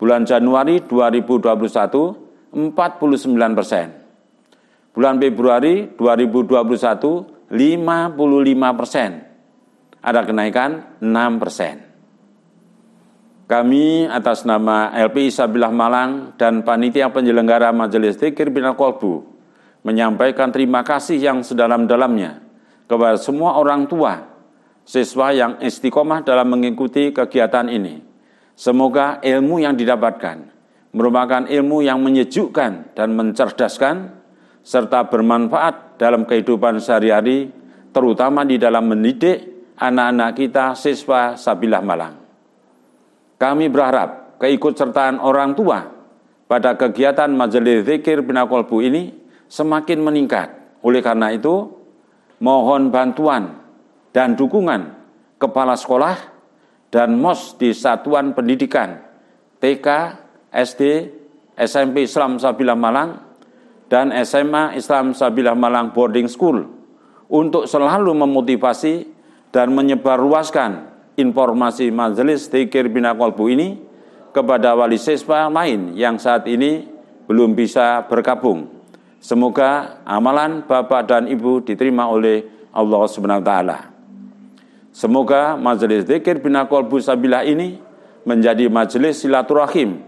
bulan Januari 2021 49%. Bulan Februari 2021 55%. Ada kenaikan 6%. Kami atas nama LPI Sabilah Malang dan panitia penyelenggara Majelis Zikir Bina Qalbu menyampaikan terima kasih yang sedalam-dalamnya kepada semua orang tua siswa yang istiqomah dalam mengikuti kegiatan ini. Semoga ilmu yang didapatkan merupakan ilmu yang menyejukkan dan mencerdaskan serta bermanfaat dalam kehidupan sehari-hari, terutama di dalam mendidik anak-anak kita siswa Sabilah Malang. Kami berharap keikutsertaan orang tua pada kegiatan Majelis Zikir Bina Qalbu ini semakin meningkat. Oleh karena itu, mohon bantuan dan dukungan kepala sekolah dan MOS di Satuan Pendidikan TK, SD, SMP Islam Sabilah Malang, dan SMA Islam Sabilah Malang Boarding School untuk selalu memotivasi dan menyebarluaskan informasi Majelis Zikir Bina Qalbu ini kepada wali siswa lain yang saat ini belum bisa bergabung. Semoga amalan Bapak dan Ibu diterima oleh Allah SWT. Semoga Majelis Zikir Bina Qalbu Sabilah ini menjadi majelis silaturahim,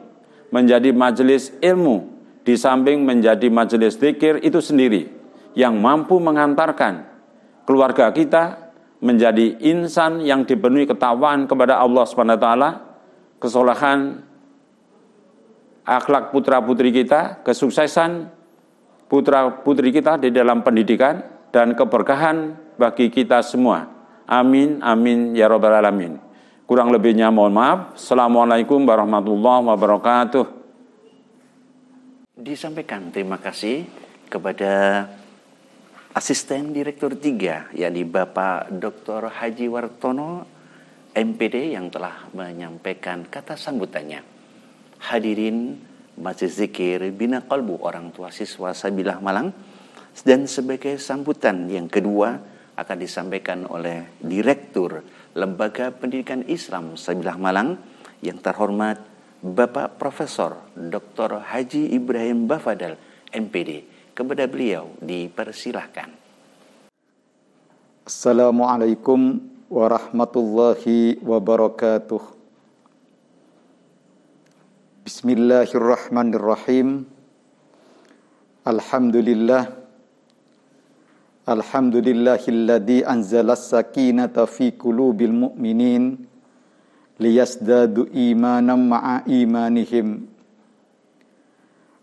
menjadi majelis ilmu, di samping menjadi majelis zikir itu sendiri yang mampu mengantarkan keluarga kita menjadi insan yang dipenuhi ketakwaan kepada Allah SWT, kesolahan akhlak putra-putri kita, kesuksesan putra-putri kita di dalam pendidikan, dan keberkahan bagi kita semua. Amin, amin, ya rabbal alamin. Kurang lebihnya mohon maaf. Assalamualaikum warahmatullahi wabarakatuh. Disampaikan terima kasih kepada Asisten Direktur 3, yakni Bapak Dr. Haji Wartono, MPD, yang telah menyampaikan kata sambutannya. Hadirin Majelis Zikir Bina Qalbu orang tua siswa Sabilah Malang, dan sebagai sambutan yang kedua akan disampaikan oleh Direktur Lembaga Pendidikan Islam Sabilah Malang yang terhormat Bapak Profesor Dr. Haji Ibrahim Bafadal MPD. Kepada beliau dipersilahkan. Assalamualaikum warahmatullahi wabarakatuh. Bismillahirrahmanirrahim. Alhamdulillahilladzi anzalas sakinata fi qulubil mu'minin liyasdadu imanan ma'a imanihim.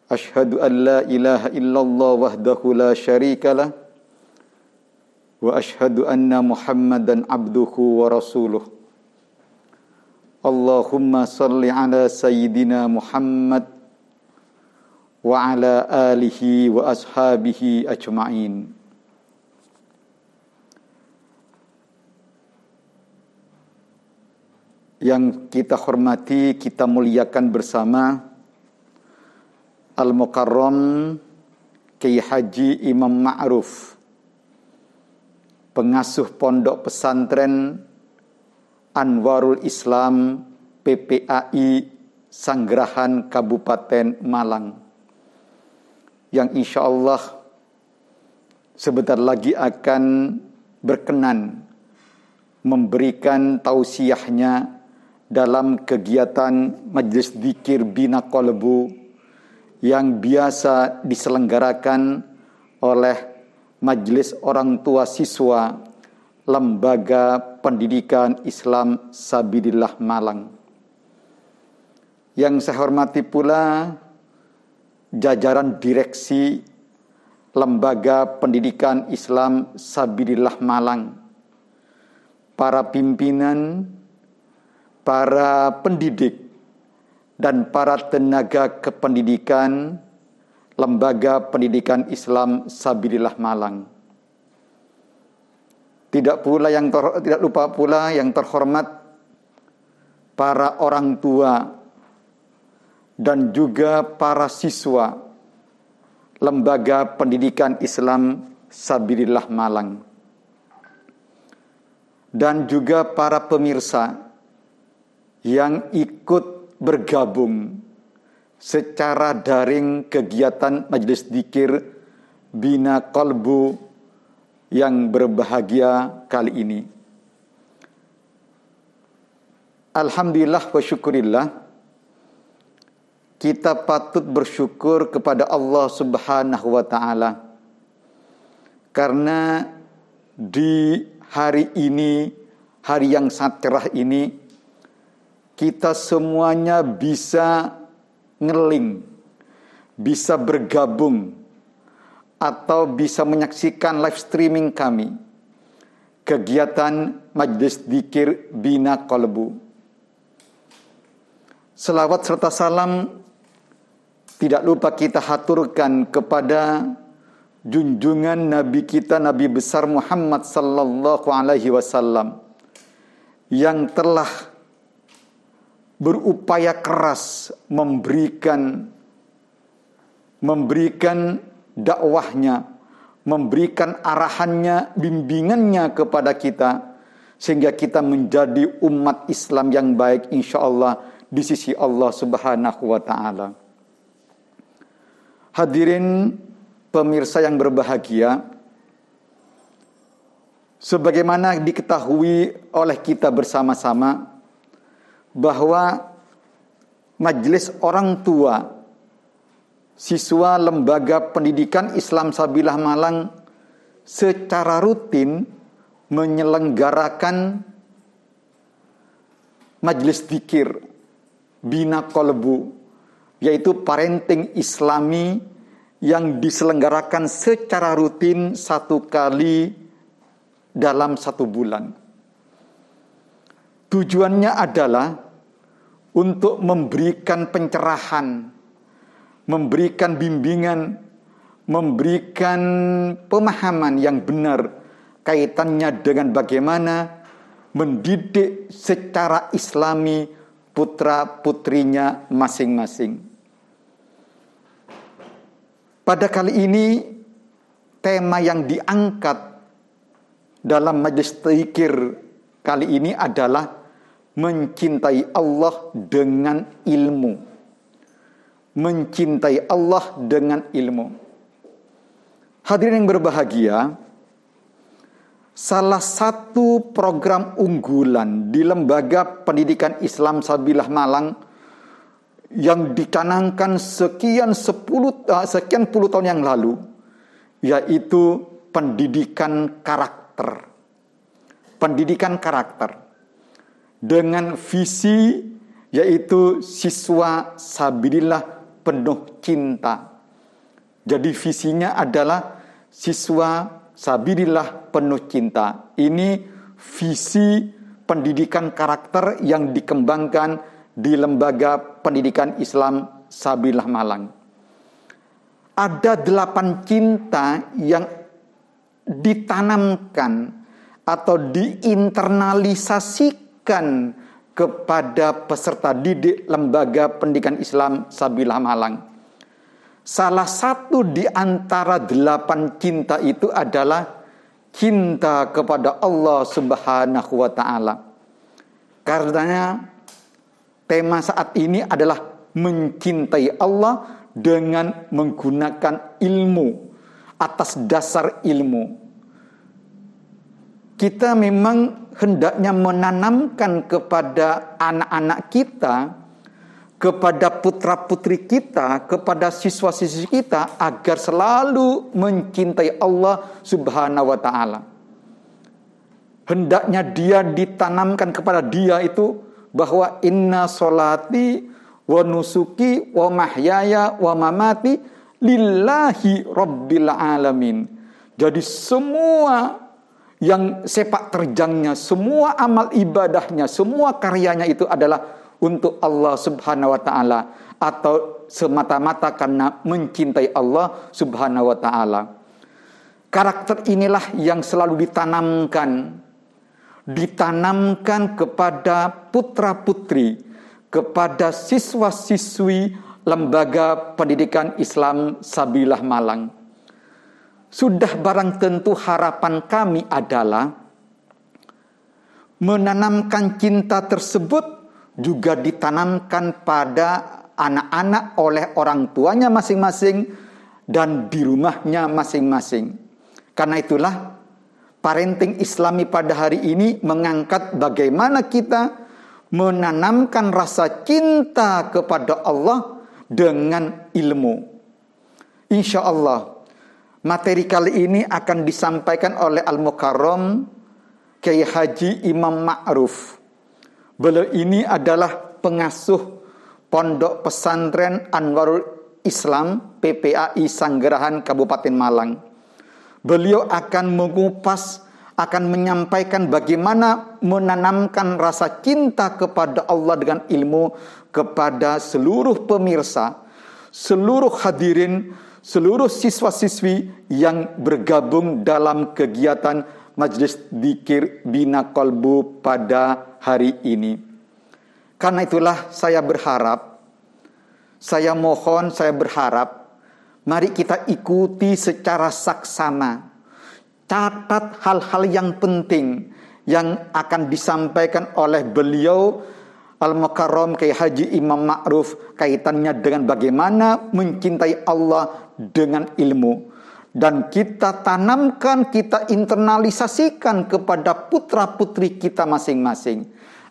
Ashhadu an la ilaha illallah wahdahu la syarikalah wa ashhadu anna Muhammadan abduhu wa rasuluh. Allahumma salli ala sayyidina Muhammad wa ala alihi wa ashabihi ajma'in. Yang kita hormati, kita muliakan bersama Al-Mukarram Kiai Haji Imam Ma'ruf, pengasuh pondok pesantren Anwarul Islam PPAI Sanggerahan Kabupaten Malang, yang insya Allah sebentar lagi akan berkenan memberikan tausiahnya dalam kegiatan Majelis Dzikir Bina Qalbu yang biasa diselenggarakan oleh Majelis Orang Tua Siswa Lembaga Pendidikan Islam Sabilillah Malang. Yang saya hormati pula jajaran direksi Lembaga Pendidikan Islam Sabilillah Malang, para pimpinan, para pendidik, dan para tenaga kependidikan Lembaga Pendidikan Islam Sabilillah Malang. Tidak lupa pula yang terhormat para orang tua dan juga para siswa Lembaga Pendidikan Islam Sabilillah Malang, dan juga para pemirsa yang ikut bergabung secara daring kegiatan Majelis Dzikir Bina Qalbu yang berbahagia kali ini. Alhamdulillah wa syukurillah, kita patut bersyukur kepada Allah Subhanahu wa ta'ala karena di hari ini, hari yang sangat cerah ini, kita semuanya bisa ngeling, bisa bergabung, atau bisa menyaksikan live streaming kami, kegiatan Majelis Dzikir Bina Qalbu. Selawat serta salam tidak lupa kita haturkan kepada junjungan Nabi kita, Nabi besar Muhammad sallallahu alaihi wasallam, yang telah berupaya keras memberikan dakwahnya, memberikan arahannya, bimbingannya kepada kita, sehingga kita menjadi umat Islam yang baik insyaallah di sisi Allah Subhanahu wa ta'ala. Hadirin pemirsa yang berbahagia, sebagaimana diketahui oleh kita bersama-sama bahwa Majelis Orang Tua Siswa Lembaga Pendidikan Islam Sabilillah Malang secara rutin menyelenggarakan Majelis Dzikir Bina Qalbu, yaitu parenting Islami yang diselenggarakan secara rutin 1 kali dalam 1 bulan. Tujuannya adalah untuk memberikan pencerahan, memberikan bimbingan, memberikan pemahaman yang benar kaitannya dengan bagaimana mendidik secara Islami putra-putrinya masing-masing. Pada kali ini tema yang diangkat dalam majelis zikir kali ini adalah mencintai Allah dengan ilmu. Mencintai Allah dengan ilmu. Hadirin yang berbahagia, salah satu program unggulan di Lembaga Pendidikan Islam Sabilah Malang yang dicanangkan sekian puluh tahun yang lalu, yaitu pendidikan karakter. Pendidikan karakter dengan visi yaitu siswa sabilillah penuh cinta. Jadi visinya adalah siswa sabilillah penuh cinta. Ini visi pendidikan karakter yang dikembangkan di Lembaga Pendidikan Islam Sabilillah Malang. Ada 8 cinta yang ditanamkan atau diinternalisasikan kepada peserta didik Lembaga Pendidikan Islam Sabilillah Malang. Salah satu di antara 8 cinta itu adalah cinta kepada Allah Subhanahu wa Ta'ala. Karenanya tema saat ini adalah mencintai Allah dengan menggunakan ilmu, atas dasar ilmu. Kita memang hendaknya menanamkan kepada anak-anak kita, kepada putra-putri kita, kepada siswa-siswi kita agar selalu mencintai Allah Subhanahu wa Ta'ala. Hendaknya dia ditanamkan kepada dia itu bahwa inna sholati wa nusuki wa mahyaya wa mamati lillahi rabbil alamin. Jadi semua yang sepak terjangnya, semua amal ibadahnya, semua karyanya itu adalah untuk Allah Subhanahu wa Ta'ala, atau semata-mata karena mencintai Allah Subhanahu wa Ta'ala. Karakter inilah yang selalu ditanamkan kepada putra-putri, kepada siswa-siswi Lembaga Pendidikan Islam Sabilillah Malang. Sudah barang tentu harapan kami adalah menanamkan cinta tersebut juga ditanamkan pada anak-anak oleh orang tuanya masing-masing dan di rumahnya masing-masing. Karena itulah parenting Islami pada hari ini mengangkat bagaimana kita menanamkan rasa cinta kepada Allah dengan ilmu. Insya Allah materi kali ini akan disampaikan oleh Al-Mukarram Kiai Haji Imam Ma'ruf. Beliau ini adalah pengasuh Pondok Pesantren Anwarul Islam PPAI Sanggerahan Kabupaten Malang. Beliau akan mengupas, akan menyampaikan bagaimana menanamkan rasa cinta kepada Allah dengan ilmu kepada seluruh pemirsa, seluruh hadirin, seluruh siswa-siswi yang bergabung dalam kegiatan Majelis Dzikir Bina Qalbu pada hari ini. Karena itulah saya berharap, saya mohon, saya berharap, mari kita ikuti secara saksama. Catat hal-hal yang penting yang akan disampaikan oleh beliau Al-Mukarram Kiai Haji Imam Ma'ruf kaitannya dengan bagaimana mencintai Allah dengan ilmu. Dan kita tanamkan, kita internalisasikan kepada putra-putri kita masing-masing.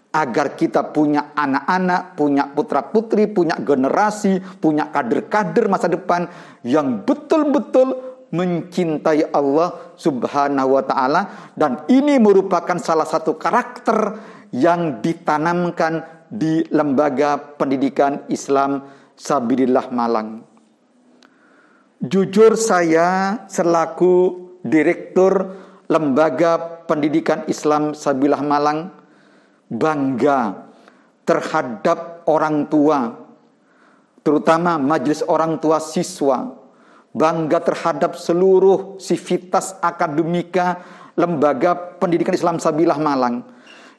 Agar kita punya anak-anak, punya putra-putri, punya generasi, punya kader-kader masa depan yang betul-betul mencintai Allah Subhanahu wa Ta'ala. Dan ini merupakan salah satu karakter yang ditanamkan di Lembaga Pendidikan Islam Sabilillah Malang. Jujur saya selaku Direktur Lembaga Pendidikan Islam Sabilillah Malang bangga terhadap orang tua, terutama majelis orang tua siswa, bangga terhadap seluruh sivitas akademika Lembaga Pendidikan Islam Sabilillah Malang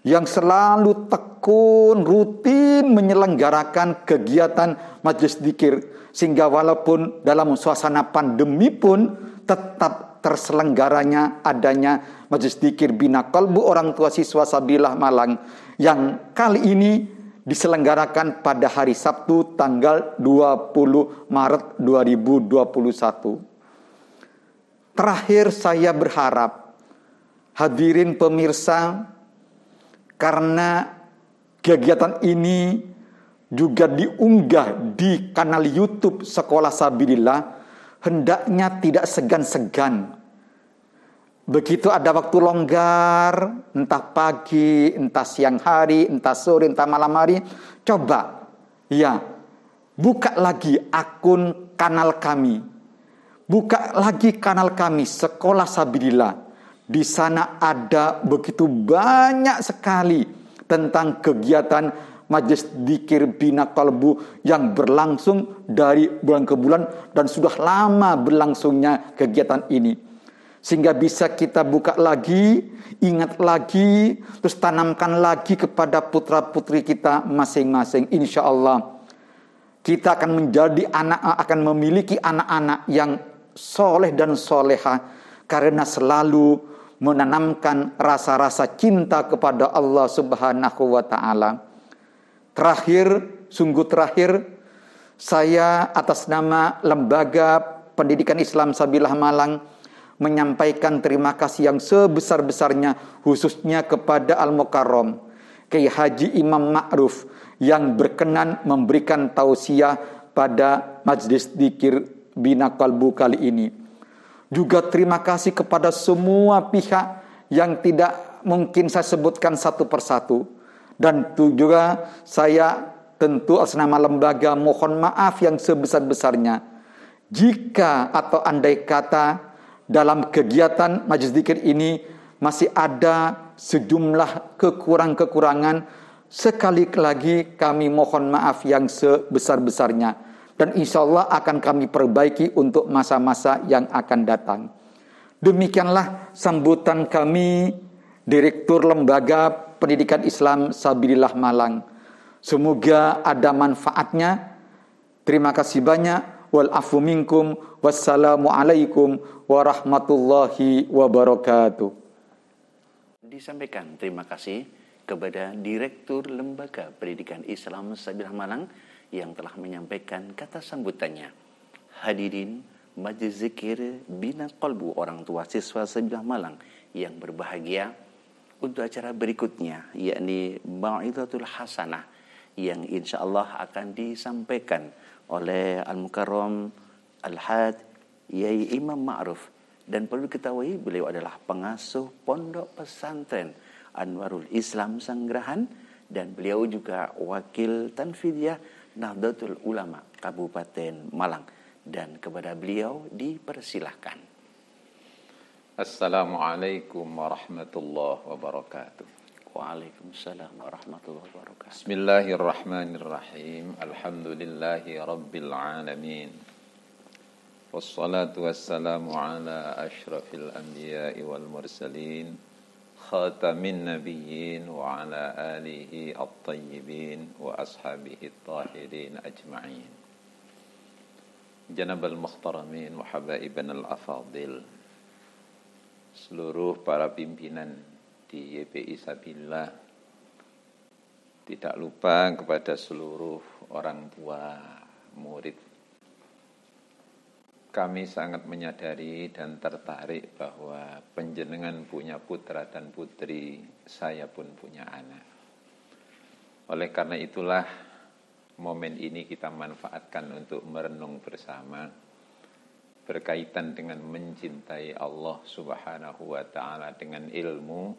yang selalu tekun, rutin menyelenggarakan kegiatan majelis dzikir, sehingga walaupun dalam suasana pandemi pun tetap terselenggaranya adanya Majelis Dzikir Bina Qalbu Orang Tua Siswa Sabilillah Malang yang kali ini diselenggarakan pada hari Sabtu tanggal 20 Maret 2021. Terakhir saya berharap hadirin pemirsa, karena kegiatan ini juga diunggah di kanal YouTube Sekolah Sabilillah, hendaknya tidak segan-segan. Begitu ada waktu longgar, entah pagi, entah siang hari, entah sore, entah malam hari, coba ya buka lagi akun kanal kami. Buka lagi kanal kami Sekolah Sabilillah. Di sana ada begitu banyak sekali tentang kegiatan Majelis Dzikir Bina Qalbu yang berlangsung dari bulan ke bulan dan sudah lama berlangsungnya kegiatan ini. Sehingga bisa kita buka lagi, ingat lagi, terus tanamkan lagi kepada putra-putri kita masing-masing. Insya Allah kita akan menjadi akan memiliki anak-anak yang soleh dan soleha karena selalu menanamkan rasa-rasa cinta kepada Allah Subhanahu wa Ta'ala. Terakhir, sungguh terakhir, saya atas nama Lembaga Pendidikan Islam Sabilillah Malang menyampaikan terima kasih yang sebesar-besarnya khususnya kepada Al-Mukarram Kiai Haji Imam Ma'ruf yang berkenan memberikan tausiah pada Majelis Dzikir Bina Qalbu kali ini. Juga terima kasih kepada semua pihak yang tidak mungkin saya sebutkan satu persatu. Dan juga saya tentu atas nama lembaga mohon maaf yang sebesar-besarnya jika atau andai kata dalam kegiatan Majelis Dzikir ini masih ada sejumlah kekurangan-kekurangan. Sekali lagi kami mohon maaf yang sebesar-besarnya. Dan insya Allah akan kami perbaiki untuk masa-masa yang akan datang. Demikianlah sambutan kami, Direktur Lembaga Pendidikan Islam Sabilillah Malang. Semoga ada manfaatnya. Terima kasih banyak. Wal afu minkum. Wassalamualaikum warahmatullahi wabarakatuh. Disampaikan terima kasih kepada Direktur Lembaga Pendidikan Islam Sabilillah Malang yang telah menyampaikan kata sambutannya. Hadirin Majelis Dzikir Bina Qalbu Orang Tua Siswa Sabilillah Malang yang berbahagia, untuk acara berikutnya yakni Mau'izatul Hasanah yang insya Allah akan disampaikan oleh Al-Mukarram Al-Had Yai Imam Ma'ruf, dan perlu diketahui beliau adalah pengasuh Pondok Pesantren Anwarul Islam Sanggerahan dan beliau juga wakil Tanfidiyah Nahdlatul Ulama Kabupaten Malang, dan kepada beliau dipersilahkan. Assalamualaikum warahmatullahi wabarakatuh. Waalaikumsalam warahmatullahi wabarakatuh. Bismillahirrahmanirrahim. Alhamdulillahi rabbil alamin. Wassalatu wassalamu ala asyrafil anbiya'i wal mursalin, khatamin nabiyyin wa ala alihi at-tayyibin wa ashabihi at-tahirin ajma'in. Janabal muhtaramin wa habaiban al-afadil, seluruh para pimpinan di YPI Sabilillah, tidak lupa kepada seluruh orang tua murid. Kami sangat menyadari dan tertarik bahwa panjenengan punya putra dan putri, saya pun punya anak. Oleh karena itulah momen ini kita manfaatkan untuk merenung bersama berkaitan dengan mencintai Allah Subhanahu wa Ta'ala dengan ilmu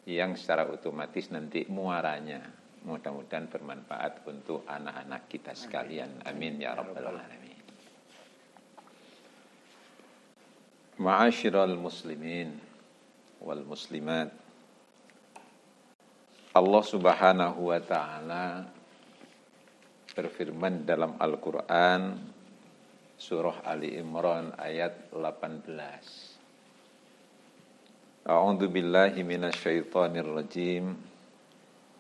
yang secara otomatis nanti muaranya mudah-mudahan bermanfaat untuk anak-anak kita sekalian. Amin ya rabbal alamin. Ma'asyiral muslimin wal muslimat, Allah Subhanahu wa Ta'ala berfirman dalam Al-Quran surah Ali Imran ayat 18. A'udzu billahi minasyaitonir rajim.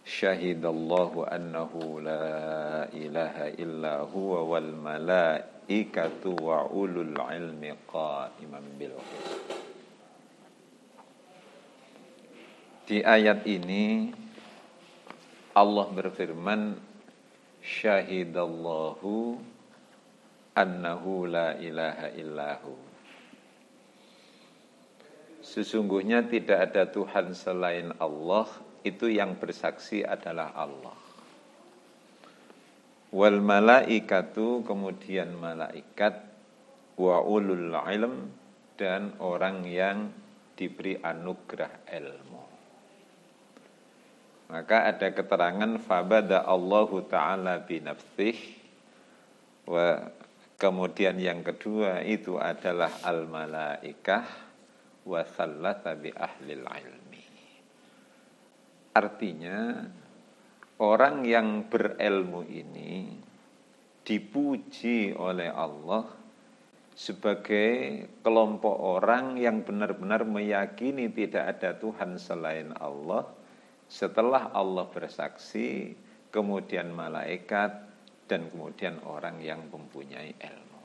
Syahidallahu annahu la ilaha illa huwa wal malaikatu wa ulul ilmi qa'iman bil qist. Di ayat ini Allah berfirman, syahidallahu annahu la ilaha illahu. Sesungguhnya tidak ada Tuhan selain Allah, itu yang bersaksi adalah Allah. Wal malaikatu, kemudian malaikat, wa ulul ilm, dan orang yang diberi anugerah ilmu. Maka ada keterangan fabada Allahu ta'ala binafsih, wa kemudian yang kedua itu adalah al-malaikah wa sallatha bi ahlil ilmi. Artinya orang yang berilmu ini dipuji oleh Allah sebagai kelompok orang yang benar-benar meyakini tidak ada Tuhan selain Allah. Setelah Allah bersaksi, kemudian malaikat, dan kemudian orang yang mempunyai ilmu.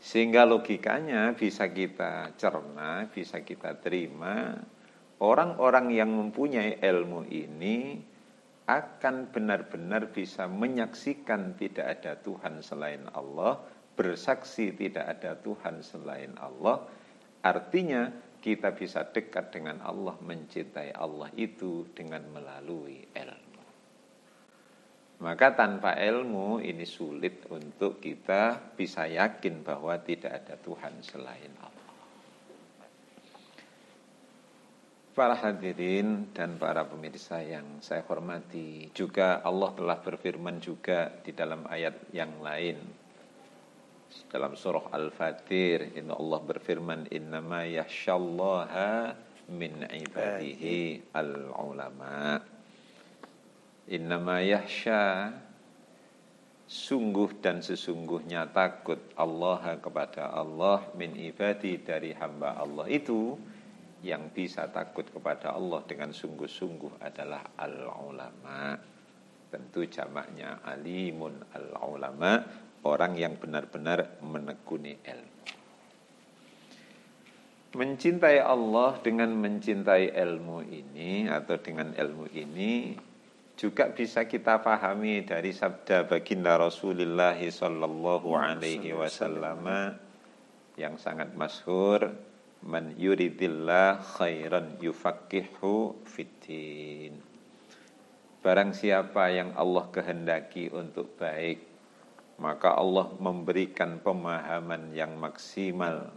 Sehingga logikanya bisa kita cerna, bisa kita terima, orang-orang yang mempunyai ilmu ini akan benar-benar bisa menyaksikan tidak ada Tuhan selain Allah, bersaksi tidak ada Tuhan selain Allah. Artinya kita bisa dekat dengan Allah, mencintai Allah itu dengan melalui ilmu. Maka tanpa ilmu ini sulit untuk kita bisa yakin bahwa tidak ada Tuhan selain Allah. Para hadirin dan para pemirsa yang saya hormati, juga Allah telah berfirman juga di dalam ayat yang lain. Dalam surah Al-Fatir, inna Allah berfirman, innama yakhsyallaha min ibadihi al-ulama. Innama yakhsya, sungguh dan sesungguhnya takut Allah kepada Allah, min ibadi, dari hamba Allah itu, yang bisa takut kepada Allah dengan sungguh-sungguh adalah al-ulama. Tentu jamaknya alimun, al-ulama, orang yang benar-benar menekuni ilmu. Mencintai Allah dengan mencintai ilmu ini, atau dengan ilmu ini, juga bisa kita pahami dari sabda baginda Rasulullah sallallahu alaihi wasallam yang sangat masyhur, man yuridillah khairan yufaqihu fiddin. Barang siapa yang Allah kehendaki untuk baik, maka Allah memberikan pemahaman yang maksimal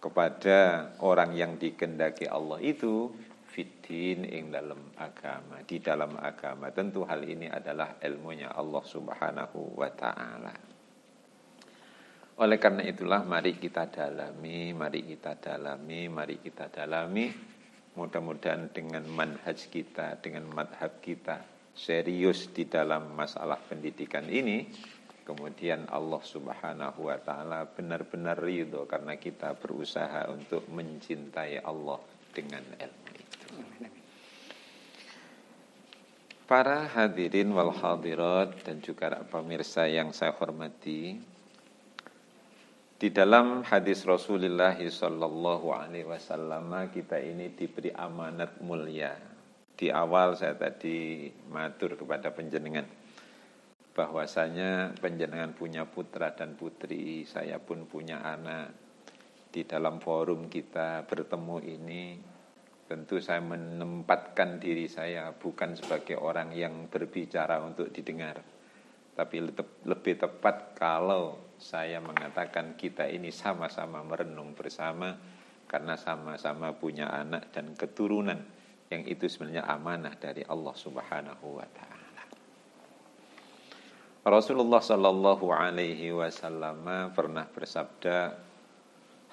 kepada orang yang dikehendaki Allah itu fiddin, ing dalam agama, di dalam agama. Tentu hal ini adalah ilmunya Allah Subhanahu wa ta'ala. Oleh karena itulah mari kita dalami, mudah-mudahan dengan manhaj kita, dengan madhab kita serius di dalam masalah pendidikan ini. Kemudian Allah Subhanahu wa ta'ala benar-benar ridho karena kita berusaha untuk mencintai Allah dengan ilmu itu. Para hadirin wal hadirat dan juga pemirsa yang saya hormati, di dalam hadis Rasulullah sallallahu alaihi wasallam kita ini diberi amanat mulia. Di awal saya tadi matur kepada panjenengan bahwasanya panjenengan punya putra dan putri, saya pun punya anak. Di dalam forum kita bertemu ini, tentu saya menempatkan diri saya bukan sebagai orang yang berbicara untuk didengar, tapi lebih tepat kalau saya mengatakan kita ini sama-sama merenung bersama, karena sama-sama punya anak dan keturunan, yang itu sebenarnya amanah dari Allah Subhanahu wa ta'ala. Rasulullah sallallahu alaihi wasallam pernah bersabda,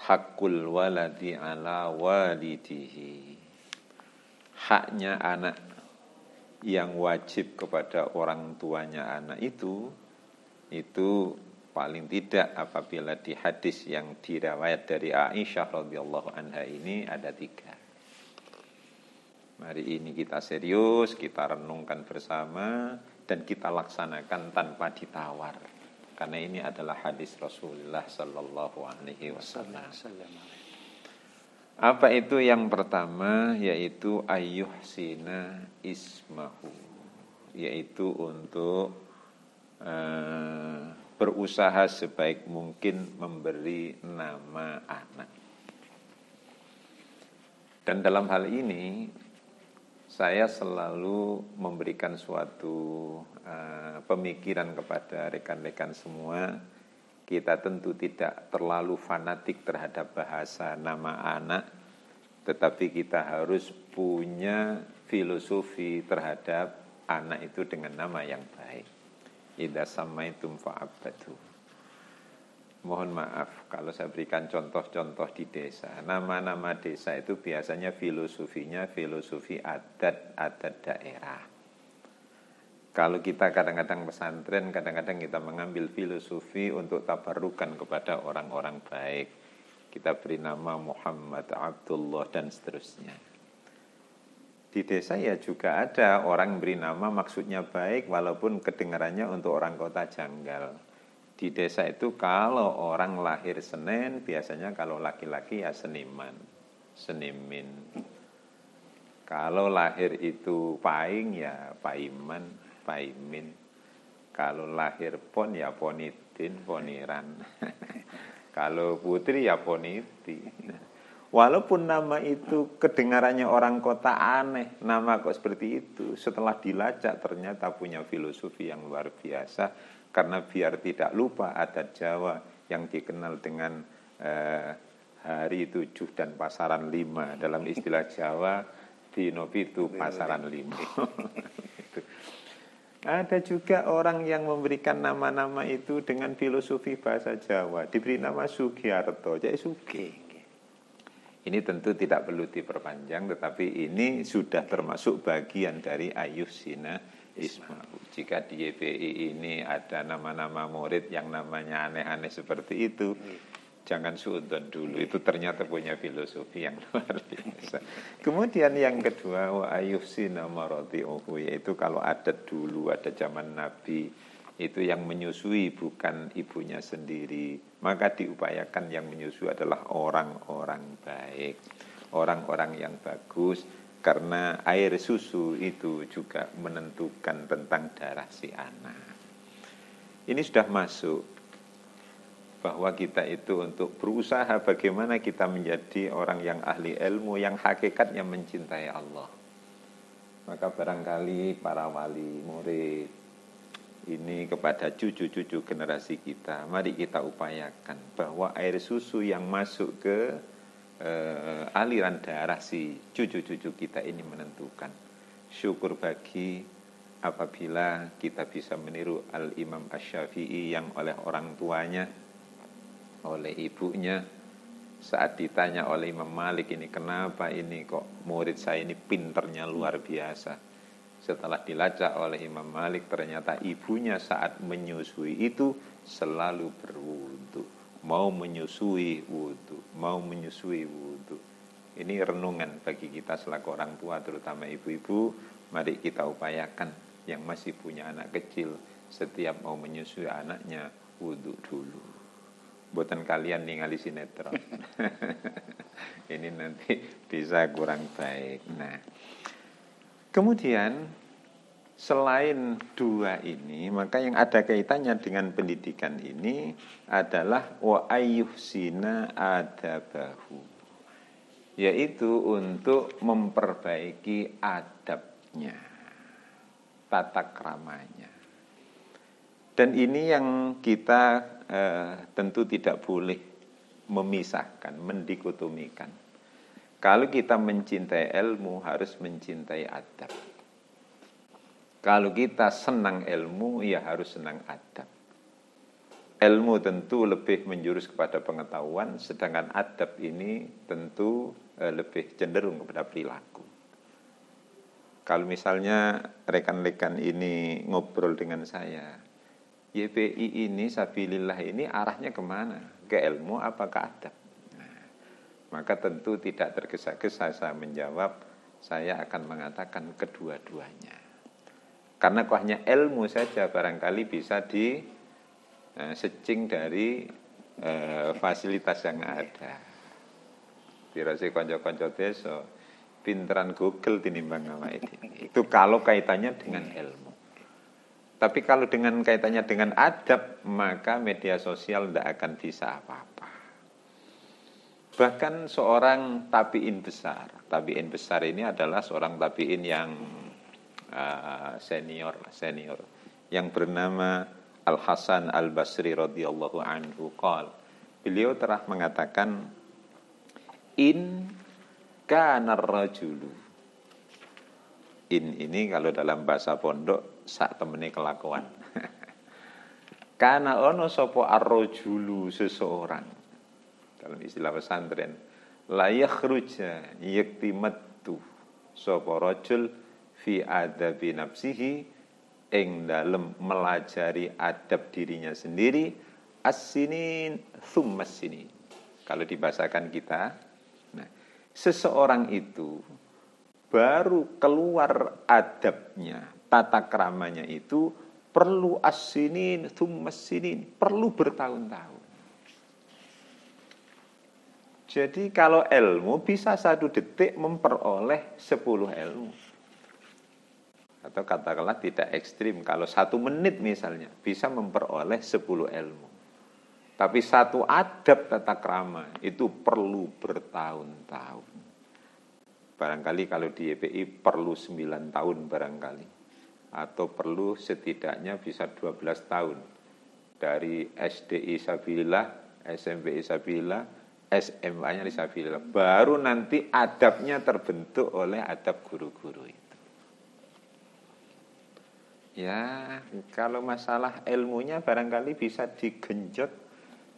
hakul waladi ala walidihi. Haknya anak yang wajib kepada orang tuanya anak itu paling tidak apabila di hadis yang diriwayat dari Aisyah radhiyallahu anha ini ada 3. Mari ini kita serius, kita renungkan bersama, dan kita laksanakan tanpa ditawar. Karena ini adalah hadis Rasulullah sallallahu alaihi wasallam. Apa itu yang pertama? Yaitu ayyuhsina ismahu, yaitu untuk berusaha sebaik mungkin memberi nama anak. Dan dalam hal ini saya selalu memberikan suatu pemikiran kepada rekan-rekan semua. Kita tentu tidak terlalu fanatik terhadap bahasa nama anak, tetapi kita harus punya filosofi terhadap anak itu dengan nama yang baik. Idza samaitum fa'abbatu. Mohon maaf kalau saya berikan contoh-contoh di desa. Nama-nama desa itu biasanya filosofinya filosofi adat daerah. Kalau kita kadang-kadang pesantren, kadang-kadang kita mengambil filosofi untuk tabarukan kepada orang-orang baik. Kita beri nama Muhammad, Abdullah, dan seterusnya. Di desa ya juga ada orang beri nama maksudnya baik, walaupun kedengarannya untuk orang kota janggal. Di desa itu kalau orang lahir Senin, biasanya kalau laki-laki ya Seniman, Senimin. Kalau lahir itu Paing ya Paiman, Paimin. Kalau lahir Pon ya Ponitin, Poniran. Kalau putri ya Poniti. Walaupun nama itu kedengarannya orang kota aneh, nama kok seperti itu, setelah dilacak ternyata punya filosofi yang luar biasa. Karena biar tidak lupa adat Jawa yang dikenal dengan hari 7 dan pasaran 5. Dalam istilah Jawa, dino pitu pasaran 5. Ada juga orang yang memberikan nama-nama itu dengan filosofi bahasa Jawa. Diberi nama Sugiarto, jadi Sugi. Ini tentu tidak perlu diperpanjang, tetapi ini sudah termasuk bagian dari ayyuhsina ismahu. Jika di YPI ini ada nama-nama murid yang namanya aneh-aneh seperti itu, jangan suudzon dulu, itu ternyata punya filosofi yang luar biasa. Kemudian yang kedua, wa ayyuhsina maradi'uhu, yaitu kalau adat dulu, ada zaman Nabi, itu yang menyusui bukan ibunya sendiri, maka diupayakan yang menyusui adalah orang-orang baik, orang-orang yang bagus, karena air susu itu juga menentukan tentang darah si anak. Ini sudah masuk bahwa kita itu untuk berusaha bagaimana kita menjadi orang yang ahli ilmu, yang hakikatnya mencintai Allah. Maka barangkali para wali murid ini kepada cucu-cucu generasi kita, mari kita upayakan bahwa air susu yang masuk ke aliran darah si cucu-cucu kita ini menentukan. Syukur bagi apabila kita bisa meniru Al-Imam Asy-Syafi'i yang oleh orang tuanya, oleh ibunya, saat ditanya oleh Imam Malik, ini kenapa ini kok murid saya ini pinternya luar biasa. Setelah dilacak oleh Imam Malik, ternyata ibunya saat menyusui itu selalu berwudu. Mau menyusui wudu, mau menyusui wudu. Ini renungan bagi kita selaku orang tua, terutama ibu-ibu. Mari kita upayakan yang masih punya anak kecil, setiap mau menyusui anaknya, wudu dulu. Buatan kalian ningali sinetron. Ini nanti bisa kurang baik. Nah, kemudian selain dua ini, maka yang ada kaitannya dengan pendidikan ini adalah wa ayyuhsina adabahu, yaitu untuk memperbaiki adabnya, tata kramanya. Dan ini yang kita tentu tidak boleh memisahkan, mendikotomikan. Kalau kita mencintai ilmu, harus mencintai adab. Kalau kita senang ilmu, ya harus senang adab. Ilmu tentu lebih menjurus kepada pengetahuan, sedangkan adab ini tentu lebih cenderung kepada perilaku. Kalau misalnya rekan-rekan ini ngobrol dengan saya, YPI ini, Sabilillah ini arahnya kemana? Ke ilmu apa ke adab? Nah, maka tentu tidak tergesa-gesa saya menjawab, saya akan mengatakan kedua-duanya. Karena kok hanya ilmu saja barangkali bisa secing dari fasilitas yang ada. dirasi kanca-kanca desa, pinteran Google tinimbang awake dhewe. Itu kalau kaitannya dengan ilmu. Tapi kalau dengan kaitannya dengan adab, maka media sosial tidak akan bisa apa-apa. Bahkan seorang tabi'in besar ini adalah seorang tabi'in yang senior, yang bernama Al-Hasan Al-Basri radhiyallahu anhu qala. Beliau telah mengatakan, in kana ar-rajulu. In ini kalau dalam bahasa pondok sak temene kelakuan. Kana ono sapa ar-rajulu seseorang. Dalam istilah pesantren, la yakhruja yaktimattu sapa rajul fi adabi nafsihi ing dalem melajari adab dirinya sendiri as-sinin thumma sinin. Kalau dibahasakan kita, nah, seseorang itu baru keluar adabnya, tata keramanya itu perlu as-sinin thumma sinin, perlu bertahun-tahun. Jadi kalau ilmu bisa 1 detik memperoleh 10 ilmu. Atau katakanlah tidak ekstrim, kalau 1 menit misalnya bisa memperoleh 10 ilmu. Tapi 1 adab tata krama itu perlu bertahun-tahun. Barangkali kalau di YPI perlu 9 tahun barangkali. Atau perlu setidaknya bisa 12 tahun. Dari SD Isabilillah, SMP Isabilillah, SMA-nya Isabilillah. Baru nanti adabnya terbentuk oleh adab guru-guru itu. Ya, kalau masalah ilmunya barangkali bisa digenjot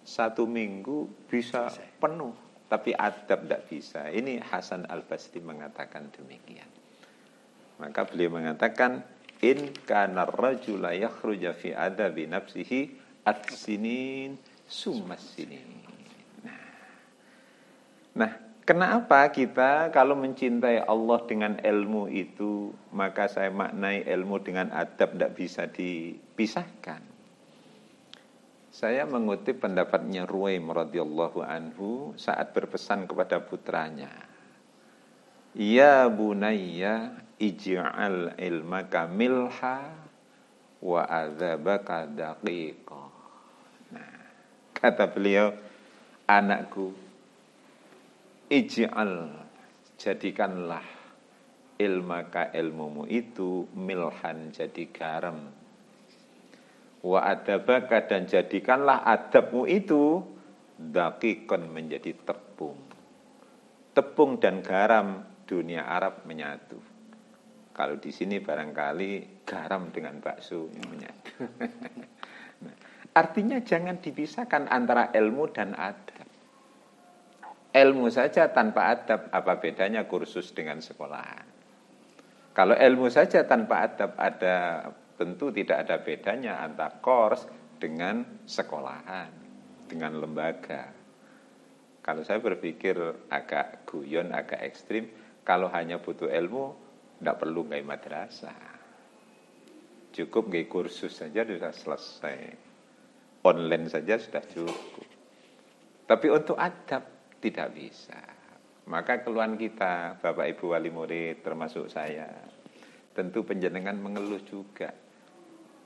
1 minggu bisa penuh. Tapi adab tidak bisa. Ini Hasan Al-Basri mengatakan demikian. Maka beliau mengatakan, in kana ar-rajula yakhruja fi adabi nafsihi at-sinin summa sinin. Nah, kenapa kita kalau mencintai Allah dengan ilmu itu, maka saya maknai ilmu dengan adab tidak bisa dipisahkan. Saya mengutip pendapatnya Ruwaim radhiyallahu anhu saat berpesan kepada putranya, ya bunayya ij'al ilmaka milha wa adzabaka daqiqa. Nah, kata beliau, anakku, ij'al, jadikanlah ilmaka, ilmumu itu milhan, jadi garam, wa adabaka, dan jadikanlah adabmu itu daqiqan, menjadi tepung. Tepung dan garam dunia Arab menyatu. Kalau di sini barangkali garam dengan bakso yang menyatu. Nah, artinya jangan dipisahkan antara ilmu dan adab. Ilmu saja tanpa adab, apa bedanya kursus dengan sekolahan? Kalau ilmu saja tanpa adab, tentu tidak ada bedanya antara kors dengan sekolahan, dengan lembaga. Kalau saya berpikir agak guyon, agak ekstrim, kalau hanya butuh ilmu, tidak perlu gaya madrasah. Cukup gaya kursus saja sudah selesai. Online saja sudah cukup. Tapi untuk adab, tidak bisa. Maka keluhan kita, Bapak Ibu wali murid, termasuk saya, tentu penjenengan mengeluh juga.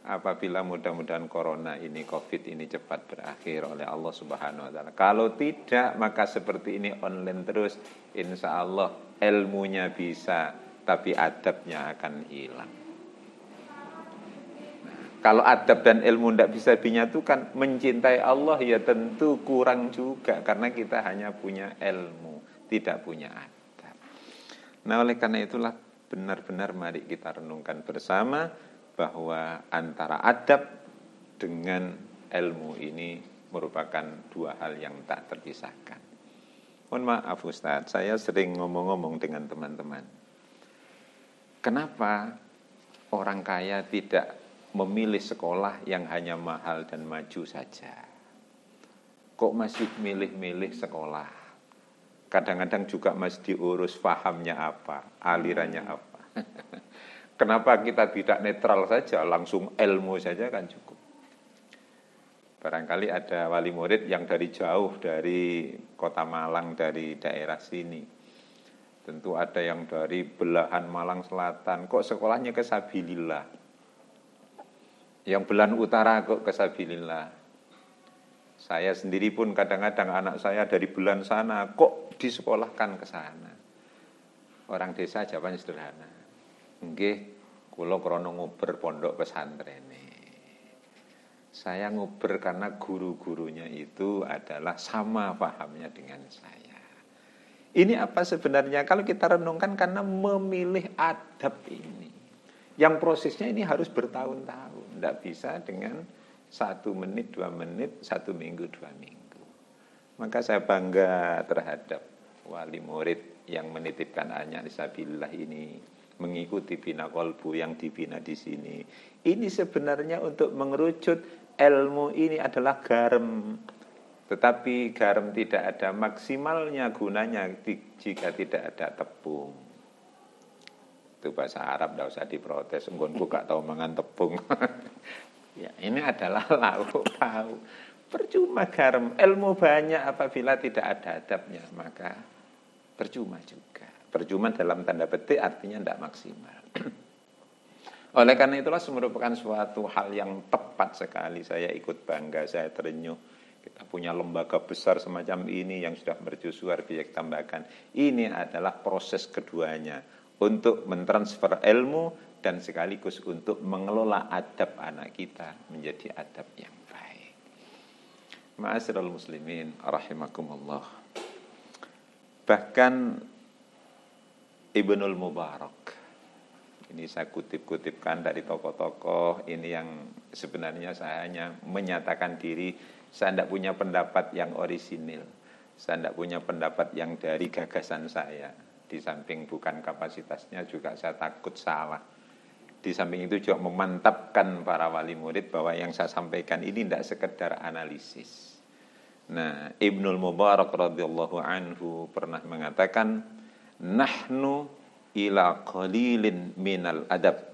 Apabila mudah-mudahan corona ini, COVID ini cepat berakhir oleh Allah Subhanahu wa taala. Kalau tidak, maka seperti ini online terus, insya Allah ilmunya bisa, tapi adabnya akan hilang. Kalau adab dan ilmu tidak bisa dinyatukan, mencintai Allah ya tentu kurang juga, karena kita hanya punya ilmu, tidak punya adab. Nah, oleh karena itulah benar-benar mari kita renungkan bersama bahwa antara adab dengan ilmu ini merupakan 2 hal yang tak terpisahkan. Mohon maaf Ustaz, saya sering ngomong-ngomong dengan teman-teman. Kenapa orang kaya tidak memilih sekolah yang hanya mahal dan maju saja? Kok masih milih-milih sekolah? Kadang-kadang juga masih diurus fahamnya apa, alirannya apa. Kenapa kita tidak netral saja, langsung ilmu saja kan cukup? Barangkali ada wali murid yang dari jauh, dari kota Malang, dari daerah sini. Tentu ada yang dari belahan Malang Selatan, kok sekolahnya ke Sabilillah. Yang belahan utara kok ke Sabilillah. Saya sendiri pun kadang-kadang anak saya dari belahan sana, kok disekolahkan ke sana. Orang desa jawabannya sederhana. Nggih, kula krana nguber pondok pesantren. Saya nguber karena guru-gurunya itu adalah sama pahamnya dengan saya. Ini apa sebenarnya? Kalau kita renungkan karena memilih adab ini. Yang prosesnya ini harus bertahun-tahun. Tidak bisa dengan 1 menit, 2 menit, 1 minggu, 2 minggu. Maka saya bangga terhadap wali murid yang menitipkan anaknya Fisabilillah ini, mengikuti bina kolbu yang dibina di sini. Ini sebenarnya untuk mengerucut ilmu ini adalah garam. Tetapi garam tidak ada maksimalnya gunanya jika tidak ada tepung. Itu bahasa Arab, tidak usah diprotes. Enggonku gak tahu mangan tepung. Ya, ini adalah lauk pauk. Percuma garam. Ilmu banyak apabila tidak ada adabnya, maka percuma juga. Percuma dalam tanda petik artinya tidak maksimal. Oleh karena itulah merupakan suatu hal yang tepat sekali. Saya ikut bangga, saya terenyuh. Kita punya lembaga besar semacam ini yang sudah mercusuar, bisa tambahkan. Ini adalah proses keduanya untuk mentransfer ilmu dan sekaligus untuk mengelola adab anak kita menjadi adab yang baik. Ma'asyiral muslimin rahimakumullah. Bahkan Ibnul Mubarak, ini saya kutip-kutipkan dari tokoh-tokoh ini yang sebenarnya saya hanya menyatakan diri, saya tidak punya pendapat yang orisinil, saya tidak punya pendapat yang dari gagasan saya. Di samping bukan kapasitasnya juga saya takut salah. Di samping itu juga memantapkan para wali murid bahwa yang saya sampaikan ini tidak sekedar analisis. Nah, Ibnul Mubarak radhiyallahu anhu pernah mengatakan, nahnu ila qalilin minal adab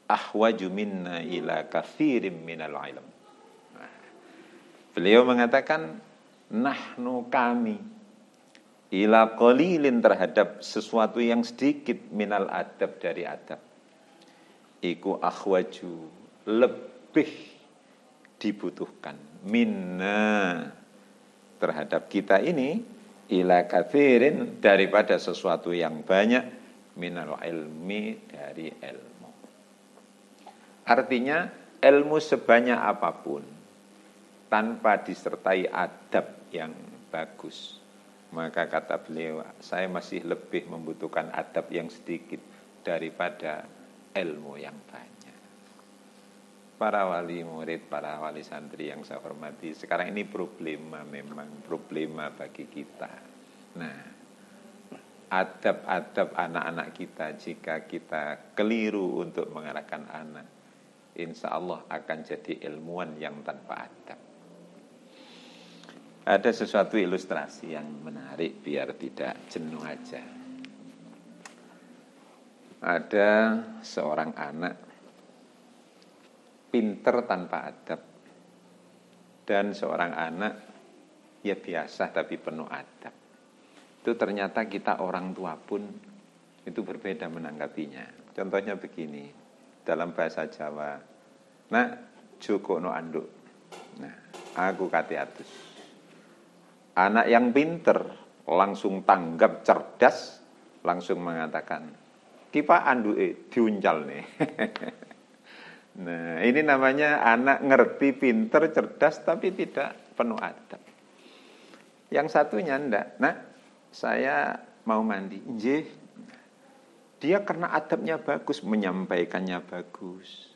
ahwaju minna ila kathirin minal ilm. Nah, beliau mengatakan nahnu kami ila qalilin terhadap sesuatu yang sedikit minal adab dari adab. Iku ahwaju lebih dibutuhkan minna terhadap kita ini ila kathirin daripada sesuatu yang banyak minal ilmi dari ilmu. Artinya ilmu sebanyak apapun tanpa disertai adab yang bagus, maka kata beliau, saya masih lebih membutuhkan adab yang sedikit daripada ilmu yang banyak. Para wali murid, para wali santri yang saya hormati, sekarang ini memang problema bagi kita. Nah, adab-adab anak-anak kita, jika kita keliru untuk mengarahkan anak, insya Allah akan jadi ilmuwan yang tanpa adab. Ada sesuatu ilustrasi yang menarik biar tidak jenuh aja. Ada seorang anak pinter tanpa adab dan seorang anak ya biasa tapi penuh adab. Itu ternyata kita orang tua pun itu berbeda menanggapinya. Contohnya begini, dalam bahasa Jawa, nak joko no anduk, nah aku kate atus. Anak yang pinter langsung tanggap cerdas, langsung mengatakan, kipa anduke diuncal nih. Nah ini namanya anak ngerti, pinter, cerdas tapi tidak penuh adab. Yang satunya ndak, nah saya mau mandi, nggih. Dia karena adabnya bagus, menyampaikannya bagus.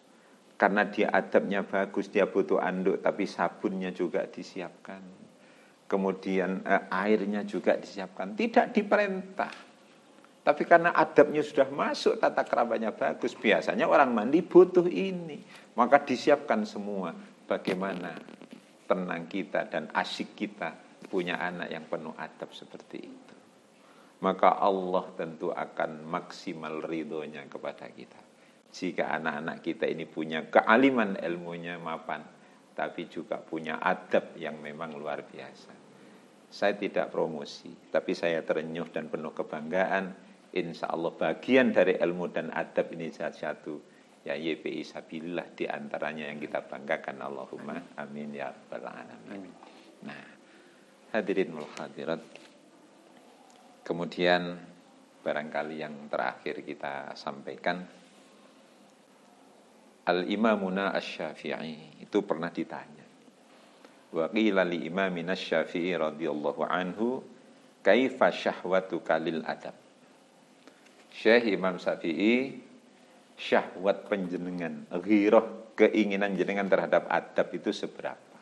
Karena dia adabnya bagus, dia butuh anduk, tapi sabunnya juga disiapkan. Kemudian airnya juga disiapkan. Tidak diperintah. Tapi karena adabnya sudah masuk, tata kerabanya bagus. Biasanya orang mandi butuh ini. Maka disiapkan semua. Bagaimana tenang kita dan asyik kita punya anak yang penuh adab seperti itu. Maka Allah tentu akan maksimal ridhonya kepada kita. Jika anak-anak kita ini punya kealiman ilmunya mapan, tapi juga punya adab yang memang luar biasa. Saya tidak promosi, tapi saya terenyuh dan penuh kebanggaan. Insya Allah bagian dari ilmu dan adab ini satu, ya YPI Sabilillah diantaranya yang kita banggakan. Allahumma amin ya rabbal alamin. Nah, hadirin wal hadirat, kemudian barangkali yang terakhir kita sampaikan, Al-Imamuna Asy-Syafi'i itu pernah ditanya. Wa qila li imamina Asy-Syafi'i radhiyallahu anhu, kaifa syahwatuka lil adab? Syekh Imam Syafi'i, syahwat penjenengan, ghirah, keinginan jenengan terhadap adab itu seberapa?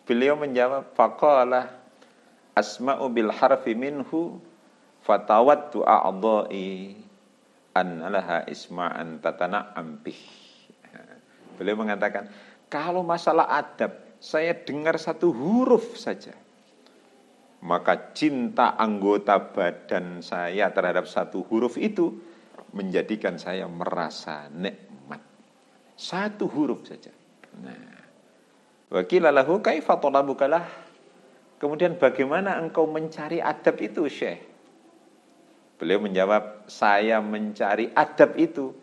Beliau menjawab, faqala asma'u bil harfi minhu fatawattu a'dha'i an laha isma'an tatana'am bih. Beliau mengatakan, kalau masalah adab, saya dengar satu huruf saja, maka cinta anggota badan saya terhadap satu huruf itu menjadikan saya merasa nikmat. Satu huruf saja. Nah, wa qila lahu kaifa talabuka lah? Kemudian bagaimana engkau mencari adab itu, Syekh? Beliau menjawab, saya mencari adab itu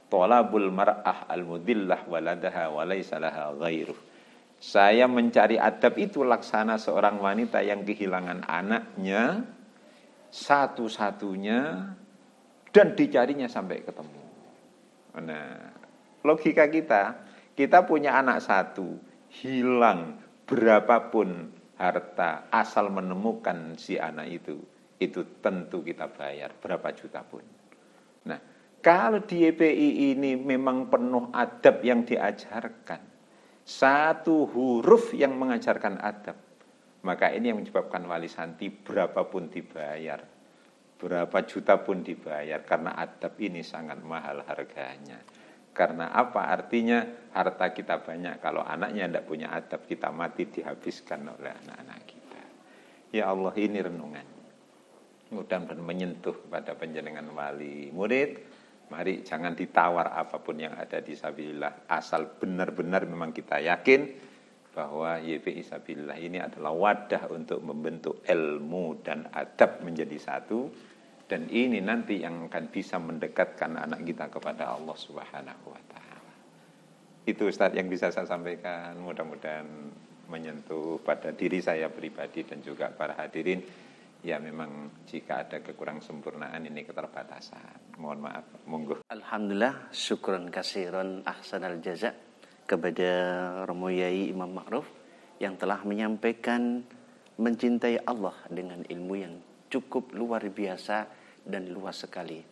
talabul mar'ah al-mudillah waladaha wa laysa laha ghairuh. Saya mencari adab itu laksana seorang wanita yang kehilangan anaknya satu-satunya dan dicarinya sampai ketemu. Nah, logika kita punya anak satu, hilang berapapun harta, asal menemukan si anak itu tentu kita bayar berapa juta pun. Nah, kalau di YPI ini memang penuh adab yang diajarkan, satu huruf yang mengajarkan adab, maka ini yang menyebabkan wali santri berapapun dibayar, berapa juta pun dibayar, karena adab ini sangat mahal harganya. Karena apa? Artinya harta kita banyak, kalau anaknya tidak punya adab, kita mati dihabiskan oleh anak-anak kita. Ya Allah, ini renungan. Mudah-mudahan menyentuh kepada panjenengan wali murid. Mari jangan ditawar apapun yang ada di Sabilillah, asal benar-benar memang kita yakin bahwa YPI Sabilillah ini adalah wadah untuk membentuk ilmu dan adab menjadi satu, dan ini nanti yang akan bisa mendekatkan anak kita kepada Allah Subhanahu wa taala. Itu Ustaz yang bisa saya sampaikan, mudah-mudahan menyentuh pada diri saya pribadi dan juga para hadirin. Ya memang jika ada kekurang sempurnaan ini keterbatasan, mohon maaf, monggo. Alhamdulillah, syukran kasiran ahsanal jaza kepada Romo Yai Imam Ma'ruf yang telah menyampaikan mencintai Allah dengan ilmu yang cukup luar biasa dan luas sekali.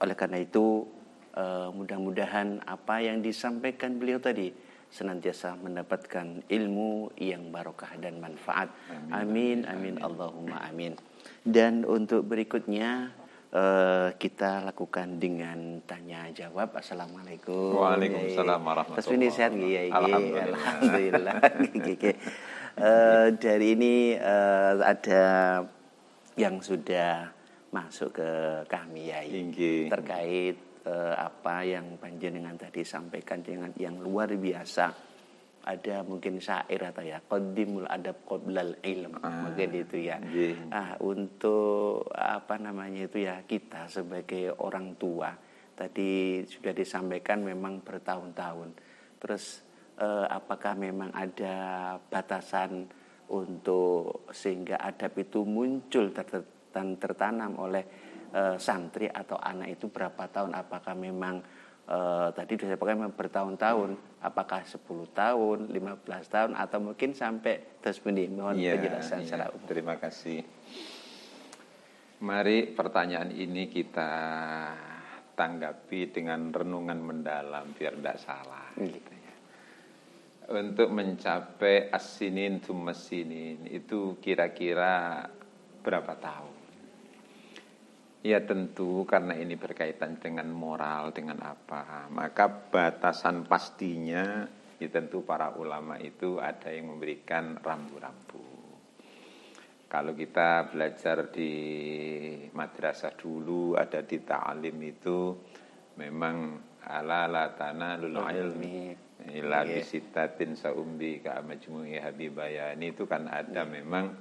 Oleh karena itu mudah-mudahan apa yang disampaikan beliau tadi senantiasa mendapatkan ilmu yang barokah dan manfaat. Amin, amin, Allahumma amin. Dan untuk berikutnya kita lakukan dengan tanya jawab. Assalamualaikum. Waalaikumsalam warahmatullahi wabarakatuh. Ini sehat nggih, alhamdulillah. Dari ini ada yang sudah masuk ke kami ya, terkait apa yang panjenengan tadi sampaikan dengan yang luar biasa. Ada mungkin syair atau ya qaddimul adab qoblal ilm, mungkin itu ya. Untuk apa namanya itu ya, kita sebagai orang tua tadi sudah disampaikan memang bertahun-tahun. Terus apakah memang ada batasan untuk sehingga adab itu muncul dan tertanam oleh santri atau anak itu berapa tahun? Apakah memang tadi sudah saya memang bertahun-tahun, apakah 10 tahun, 15 tahun, atau mungkin sampai terus ini? Mohon penjelasan secara umum. Terima kasih. Mari pertanyaan ini kita tanggapi dengan renungan mendalam biar tidak salah. Gitu ya. Untuk mencapai as-sinin tsummas-sinin itu kira-kira berapa tahun? Ya tentu karena ini berkaitan dengan moral, dengan apa, maka batasan pastinya ya tentu para ulama itu ada yang memberikan rambu-rambu. Kalau kita belajar di madrasah dulu, ada di ta'alim itu memang ala la tanalul ilmi ila bisitatin saumbi ka majmu'i habibayani, itu kan ada memang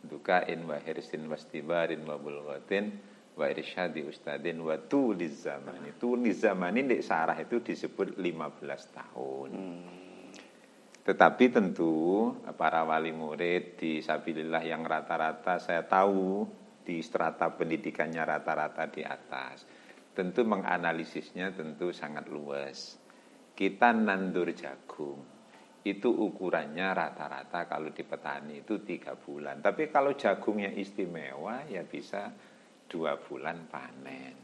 dukain wa hirsin wastibarin wa bulghatin wa irsyadi ustadin wa tuliz zamani. Tuliz zamani di sarah itu disebut 15 tahun. Tetapi tentu para wali murid di Sabilillah yang rata-rata saya tahu di strata pendidikannya rata-rata di atas, tentu menganalisisnya tentu sangat luas. Kita nandur jagung, itu ukurannya rata-rata kalau di petani itu 3 bulan. Tapi kalau jagungnya istimewa ya bisa 2 bulan panen.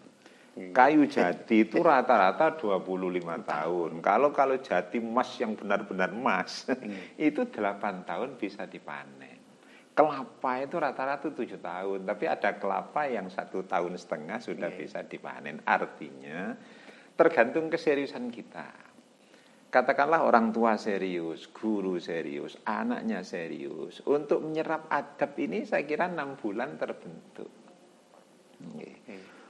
Kayu jati itu rata-rata 25 tahun. Kalau jati emas yang benar-benar emas, itu 8 tahun bisa dipanen. Kelapa itu rata-rata 7 tahun. Tapi ada kelapa yang 1,5 tahun sudah bisa dipanen. Artinya tergantung keseriusan kita. Katakanlah orang tua serius, guru serius, anaknya serius. Untuk menyerap adab ini saya kira 6 bulan terbentuk.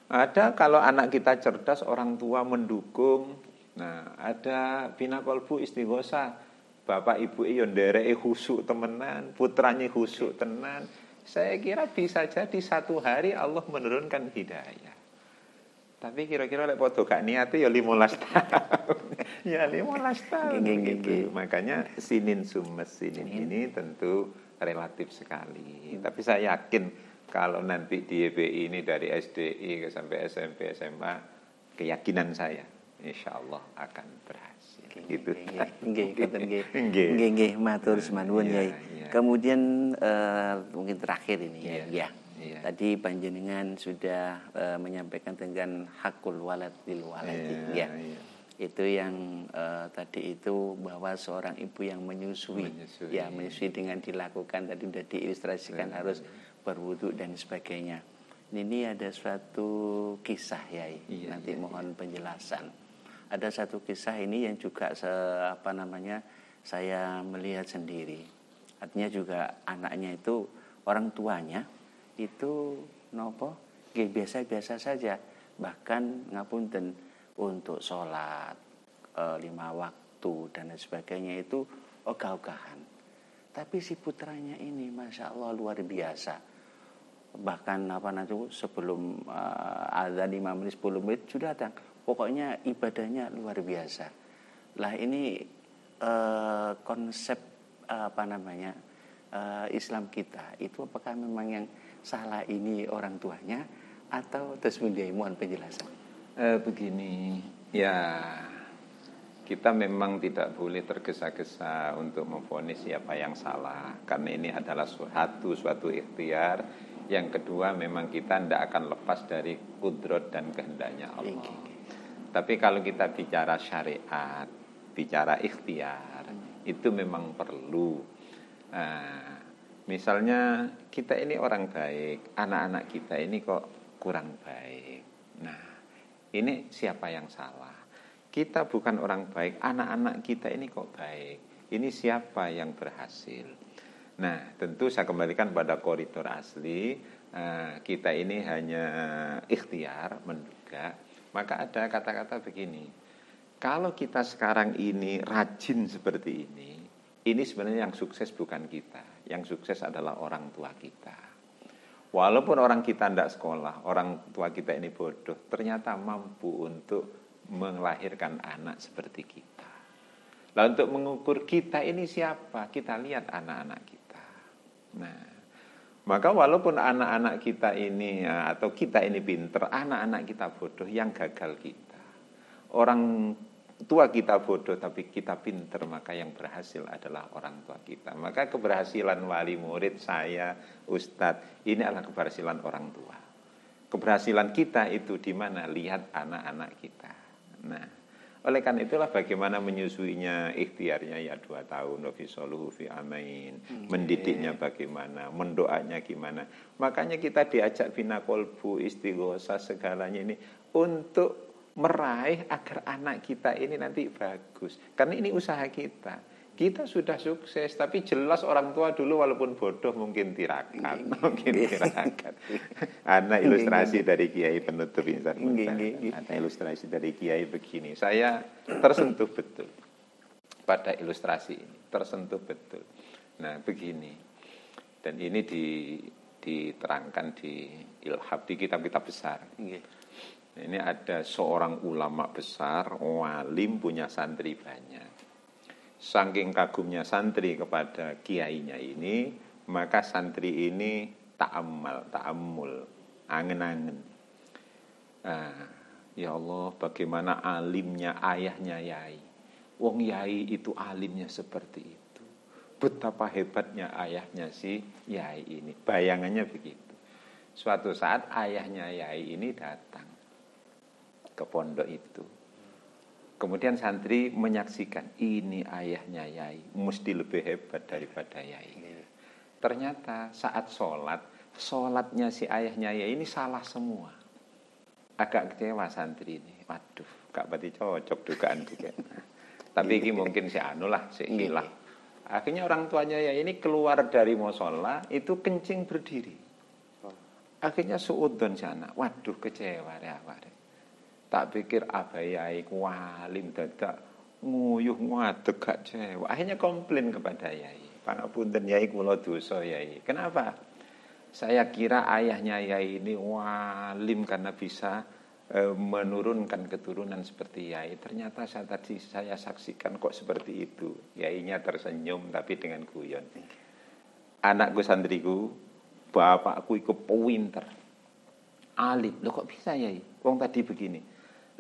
Ada kalau anak kita cerdas, orang tua mendukung. Nah, ada bina kolbu istighosa. Bapak ibu yo ndereke khusuk temenan, putranya khusuk tenan. Saya kira bisa jadi 1 hari Allah menurunkan hidayah. Tapi kira-kira lek padha gak niate ya 15 tahun. Ya 15 tahun gitu. Makanya sinin sumes sinin ini tentu relatif sekali. Tapi saya yakin kalau nanti di YPI ini dari SDI sampai SMP SMA, keyakinan saya insyaallah akan berhasil. Gitu. Nggih, matur semanun Yai. Kemudian mungkin terakhir ini ya. Tadi panjenengan sudah menyampaikan tentang hakul walad lil waladi ya. Itu yang tadi itu bahwa seorang ibu yang menyusui dengan dilakukan tadi sudah diilustrasikan harus berwudu dan sebagainya. Ini ada suatu kisah Yai. Nanti mohon penjelasan. Ada satu kisah ini yang juga saya melihat sendiri. Artinya juga anaknya itu orang tuanya itu biasa-biasa saja, bahkan ngapunten untuk sholat 5 waktu dan sebagainya itu ogah-ogahan. Tapi si putranya ini masya Allah luar biasa. Bahkan sebelum azan 5 menit 10 menit sudah datang. Pokoknya ibadahnya luar biasa. Lah ini konsep Islam kita itu apakah memang yang salah ini orang tuanya atau tersemudiai? Mohon penjelasan. Begini, ya kita memang tidak boleh tergesa-gesa untuk memvonis siapa yang salah, karena ini adalah suatu ikhtiar. Yang kedua, memang kita tidak akan lepas dari kudrat dan kehendaknya Allah. Tapi kalau kita bicara syariat, bicara ikhtiar, itu memang perlu. Misalnya kita ini orang baik, anak-anak kita ini kok kurang baik. Nah, ini siapa yang salah? Kita bukan orang baik, anak-anak kita ini kok baik. Ini siapa yang berhasil? Nah, tentu saya kembalikan pada koridor asli. Kita ini hanya ikhtiar, menduga. Maka ada kata-kata begini, kalau kita sekarang ini rajin seperti ini sebenarnya yang sukses bukan kita, yang sukses adalah orang tua kita. Walaupun orang kita tidak sekolah, orang tua kita ini bodoh, ternyata mampu untuk melahirkan anak seperti kita. Lalu untuk mengukur kita ini siapa, kita lihat anak-anak kita. Nah, maka walaupun anak-anak kita ini atau kita ini pinter, anak-anak kita bodoh, yang gagal kita. Orang tua kita bodoh tapi kita pinter, maka yang berhasil adalah orang tua kita. Maka keberhasilan wali murid saya, Ustadz, ini adalah keberhasilan orang tua. Keberhasilan kita itu di mana? Lihat anak-anak kita. Nah, oleh karena itulah bagaimana menyusuinya ikhtiarnya ya 2 tahun fi soluhu fi amain, mendidiknya bagaimana, mendoanya gimana. Makanya kita diajak bina kolbu, istighosa, segalanya ini untuk meraih agar anak kita ini nanti bagus. Karena ini usaha kita. Kita sudah sukses, tapi jelas orang tua dulu walaupun bodoh mungkin tirakat. Ada ilustrasi dari Kiai penutup insan. Ada ilustrasi dari Kiai begini. Saya tersentuh betul. pada ilustrasi ini, tersentuh betul. Nah, begini. Dan ini diterangkan di Ilhab, di kitab-kitab besar. Ini ada seorang ulama besar, walim, punya santri banyak. Saking kagumnya santri kepada kiainya ini, maka santri ini ta'ammul, angen-angen. Ya Allah, bagaimana alimnya ayahnya Yai. Wong Yai itu alimnya seperti itu. Betapa hebatnya ayahnya si Yai ini. Bayangannya begitu. Suatu saat ayahnya Yai ini datang ke pondok itu. Kemudian santri menyaksikan, ini ayahnya Yai, mesti lebih hebat daripada Yai. Ternyata saat sholatnya si ayahnya Yai ini salah semua. Agak kecewa santri ini. Waduh, gak berarti cocok dugaan juga. Tapi ini mungkin si hilang. Akhirnya orang tuanya Yai ini keluar dari musola, itu kencing berdiri. Akhirnya suudon si anak. Waduh, kecewa ya. Tak pikir Yai walim dadak nguyuh ngadeg gak cewek. Akhirnya komplain kepada Yai. Pangapunten Yai, kula dosa Yai. Kenapa? Saya kira ayahnya Yai ini walim karena bisa menurunkan keturunan seperti Yai. Ternyata saya saksikan kok seperti itu. Yainya tersenyum tapi dengan guyon. Anakku santriku, bapakku itu pinter, alim. Loh kok bisa Yai? Wong tadi begini.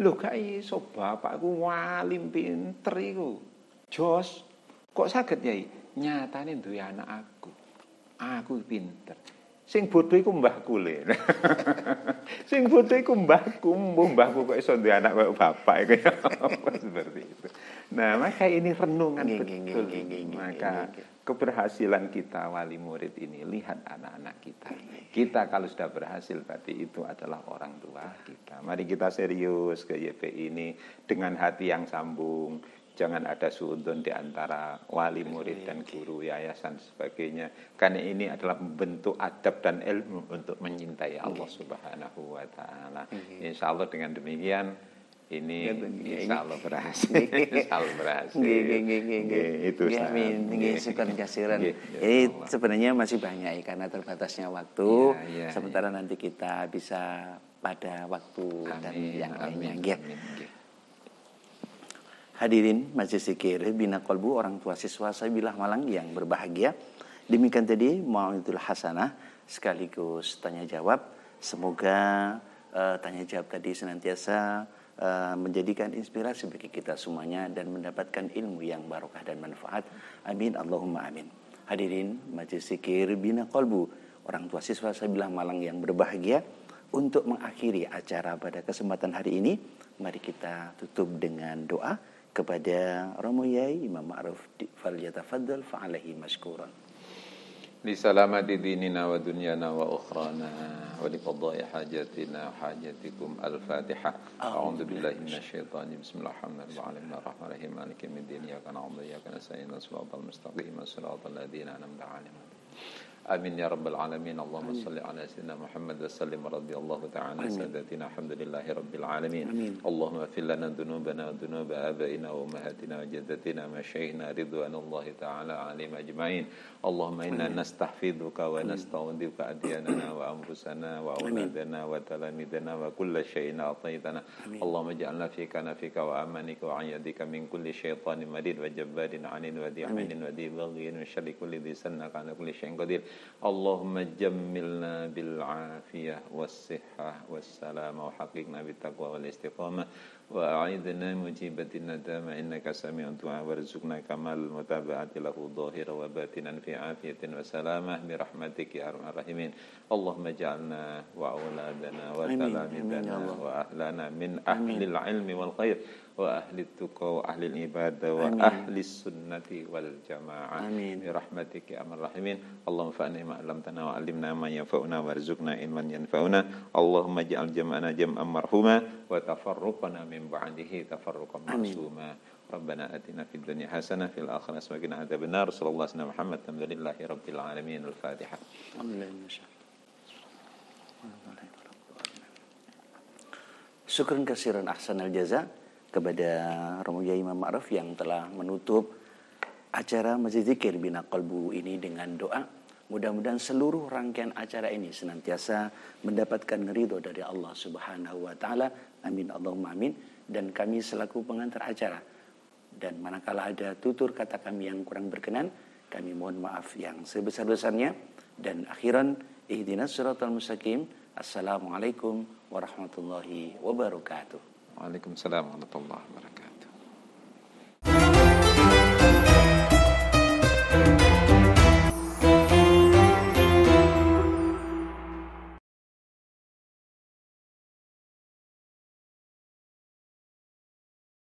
Loh gak iso, bapakku walim pinter iku. Jos, kok saged Yai? Nyatane duwe anak aku pinter. Sing bodoh iku mbahku le. Sing bodoh iku mbahku kok iso duwe anak kaya bapak iku. Seperti itu. Nah, maka ini renungan betul. Maka keberhasilan kita wali murid ini, lihat anak-anak kita. Kita kalau sudah berhasil berarti itu adalah orang tua kita. Mari kita serius ke YPI ini dengan hati yang sambung. Jangan ada suudon di antara wali murid dan guru yayasan sebagainya. Karena ini adalah bentuk adab dan ilmu untuk menyintai Allah Subhanahu wa taala. Insya Allah dengan demikian ini insya Allah berhasil. Insya Allah berhasil. Itu syukur kasiran. Ini sebenarnya masih banyak karena terbatasnya waktu. Sementara nanti kita bisa pada waktu dan yang lainnya. Hadirin majelis zikir Bina Kolbu, orang tua siswa Sabilah Malang yang berbahagia. Demikian tadi Mau'izatul Hasanah sekaligus tanya jawab. Semoga tanya jawab tadi senantiasa menjadikan inspirasi bagi kita semuanya dan mendapatkan ilmu yang barokah dan manfaat. Amin Allahumma amin. Hadirin majelis zikir Bina Kolbu, orang tua siswa Sabilah Malang yang berbahagia. Untuk mengakhiri acara pada kesempatan hari ini, mari kita tutup dengan doa kepada Romo Yai Imam Ma'ruf, falyatafaddal fa'alaihi mashkuran. Li salamati dinina wa dunyana wa ukhrana wa li qada'i hajatina hajatikum al-Fatihah. A'udzu billahi minasyaitonir bismillahirrahmanirrahim. Ar-Rahmanir-Rahim. Maliki yaumiddin. Iyyaka na'budu wa iyyaka nasta'in. Shiratal mustaqim. Shiratal ladzina an'amta 'alaihim. Amin ya rabbal alamin. Allahumma salli ala sayyidina Muhammad wa sallim radhiyallahu ta'ala sadatina alhamdulillahi rabbil alamin. Allahumma ighfir lana dhunubana wa dhunuba abaina wa ummahatina wa jaddatina wa masyayikhina ridwanullahi ta'ala alaihim ajma'in. Allahumma inna nastahfiduka wa nasta'udzuka adyanana wa anfusana wa auladana wa talamidana wa kulla syai'in a'taytana. Allahumma ij'alna fika nafika wa amanika wa 'ayadika min kulli syaitanin marid wa jabbarin 'anin wa di'ainin wa dibaghin wa syarri kulli dhisannaka ala kulli syai'in qadir. Allahumma jammilna bil afiyah was sihhah was salam wa haqiqna bit taqwa wal istiqamah wa a'idna mujibatin nadama innaka sami'un du'a warzuqna kamal mutaba'ati lahu dhahira wa batinan fi afiyatin wa salamah bi rahmatika ya arhamar rahimin. Allahumma ja'alna wa auladana wa talamidana wa ahlana min ahlil ilmi wal khair wa ahli tuqa wa ahli ibadah wa ahli sunnati wal jamaah bi rahmatika ya arhamar rahimin. Allahumma fa'na ma 'allamtana wa 'allimna ma yanfa'una warzuqna ilman yanfa'una. Allahumma ij'al jam'ana jam'an marhuma wa tafarruqana min ba'dihi tafarruqan ma'suma. Rabbana atina fid dunya hasanah fil akhirati hasanah wa qina adzabannar. Sallallahu alaihi wasallam Muhammad alhamdulillahi rabbil alamin. Al-Fatihah. Syukran kasiran ahsanal jaza. kepada Romo Yai Imam Ma'ruf yang telah menutup acara Masjid Zikir Bina Qalbu ini dengan doa. Mudah-mudahan seluruh rangkaian acara ini senantiasa mendapatkan ridho dari Allah Subhanahu wa taala. Amin Allahumma amin. Dan kami selaku pengantar acara, dan manakala ada tutur kata kami yang kurang berkenan, kami mohon maaf yang sebesar-besarnya. Dan akhiran, ihdinas siratal mustaqim. Assalamualaikum warahmatullahi wabarakatuh. Waalaikumsalam warahmatullahi wabarakatuh.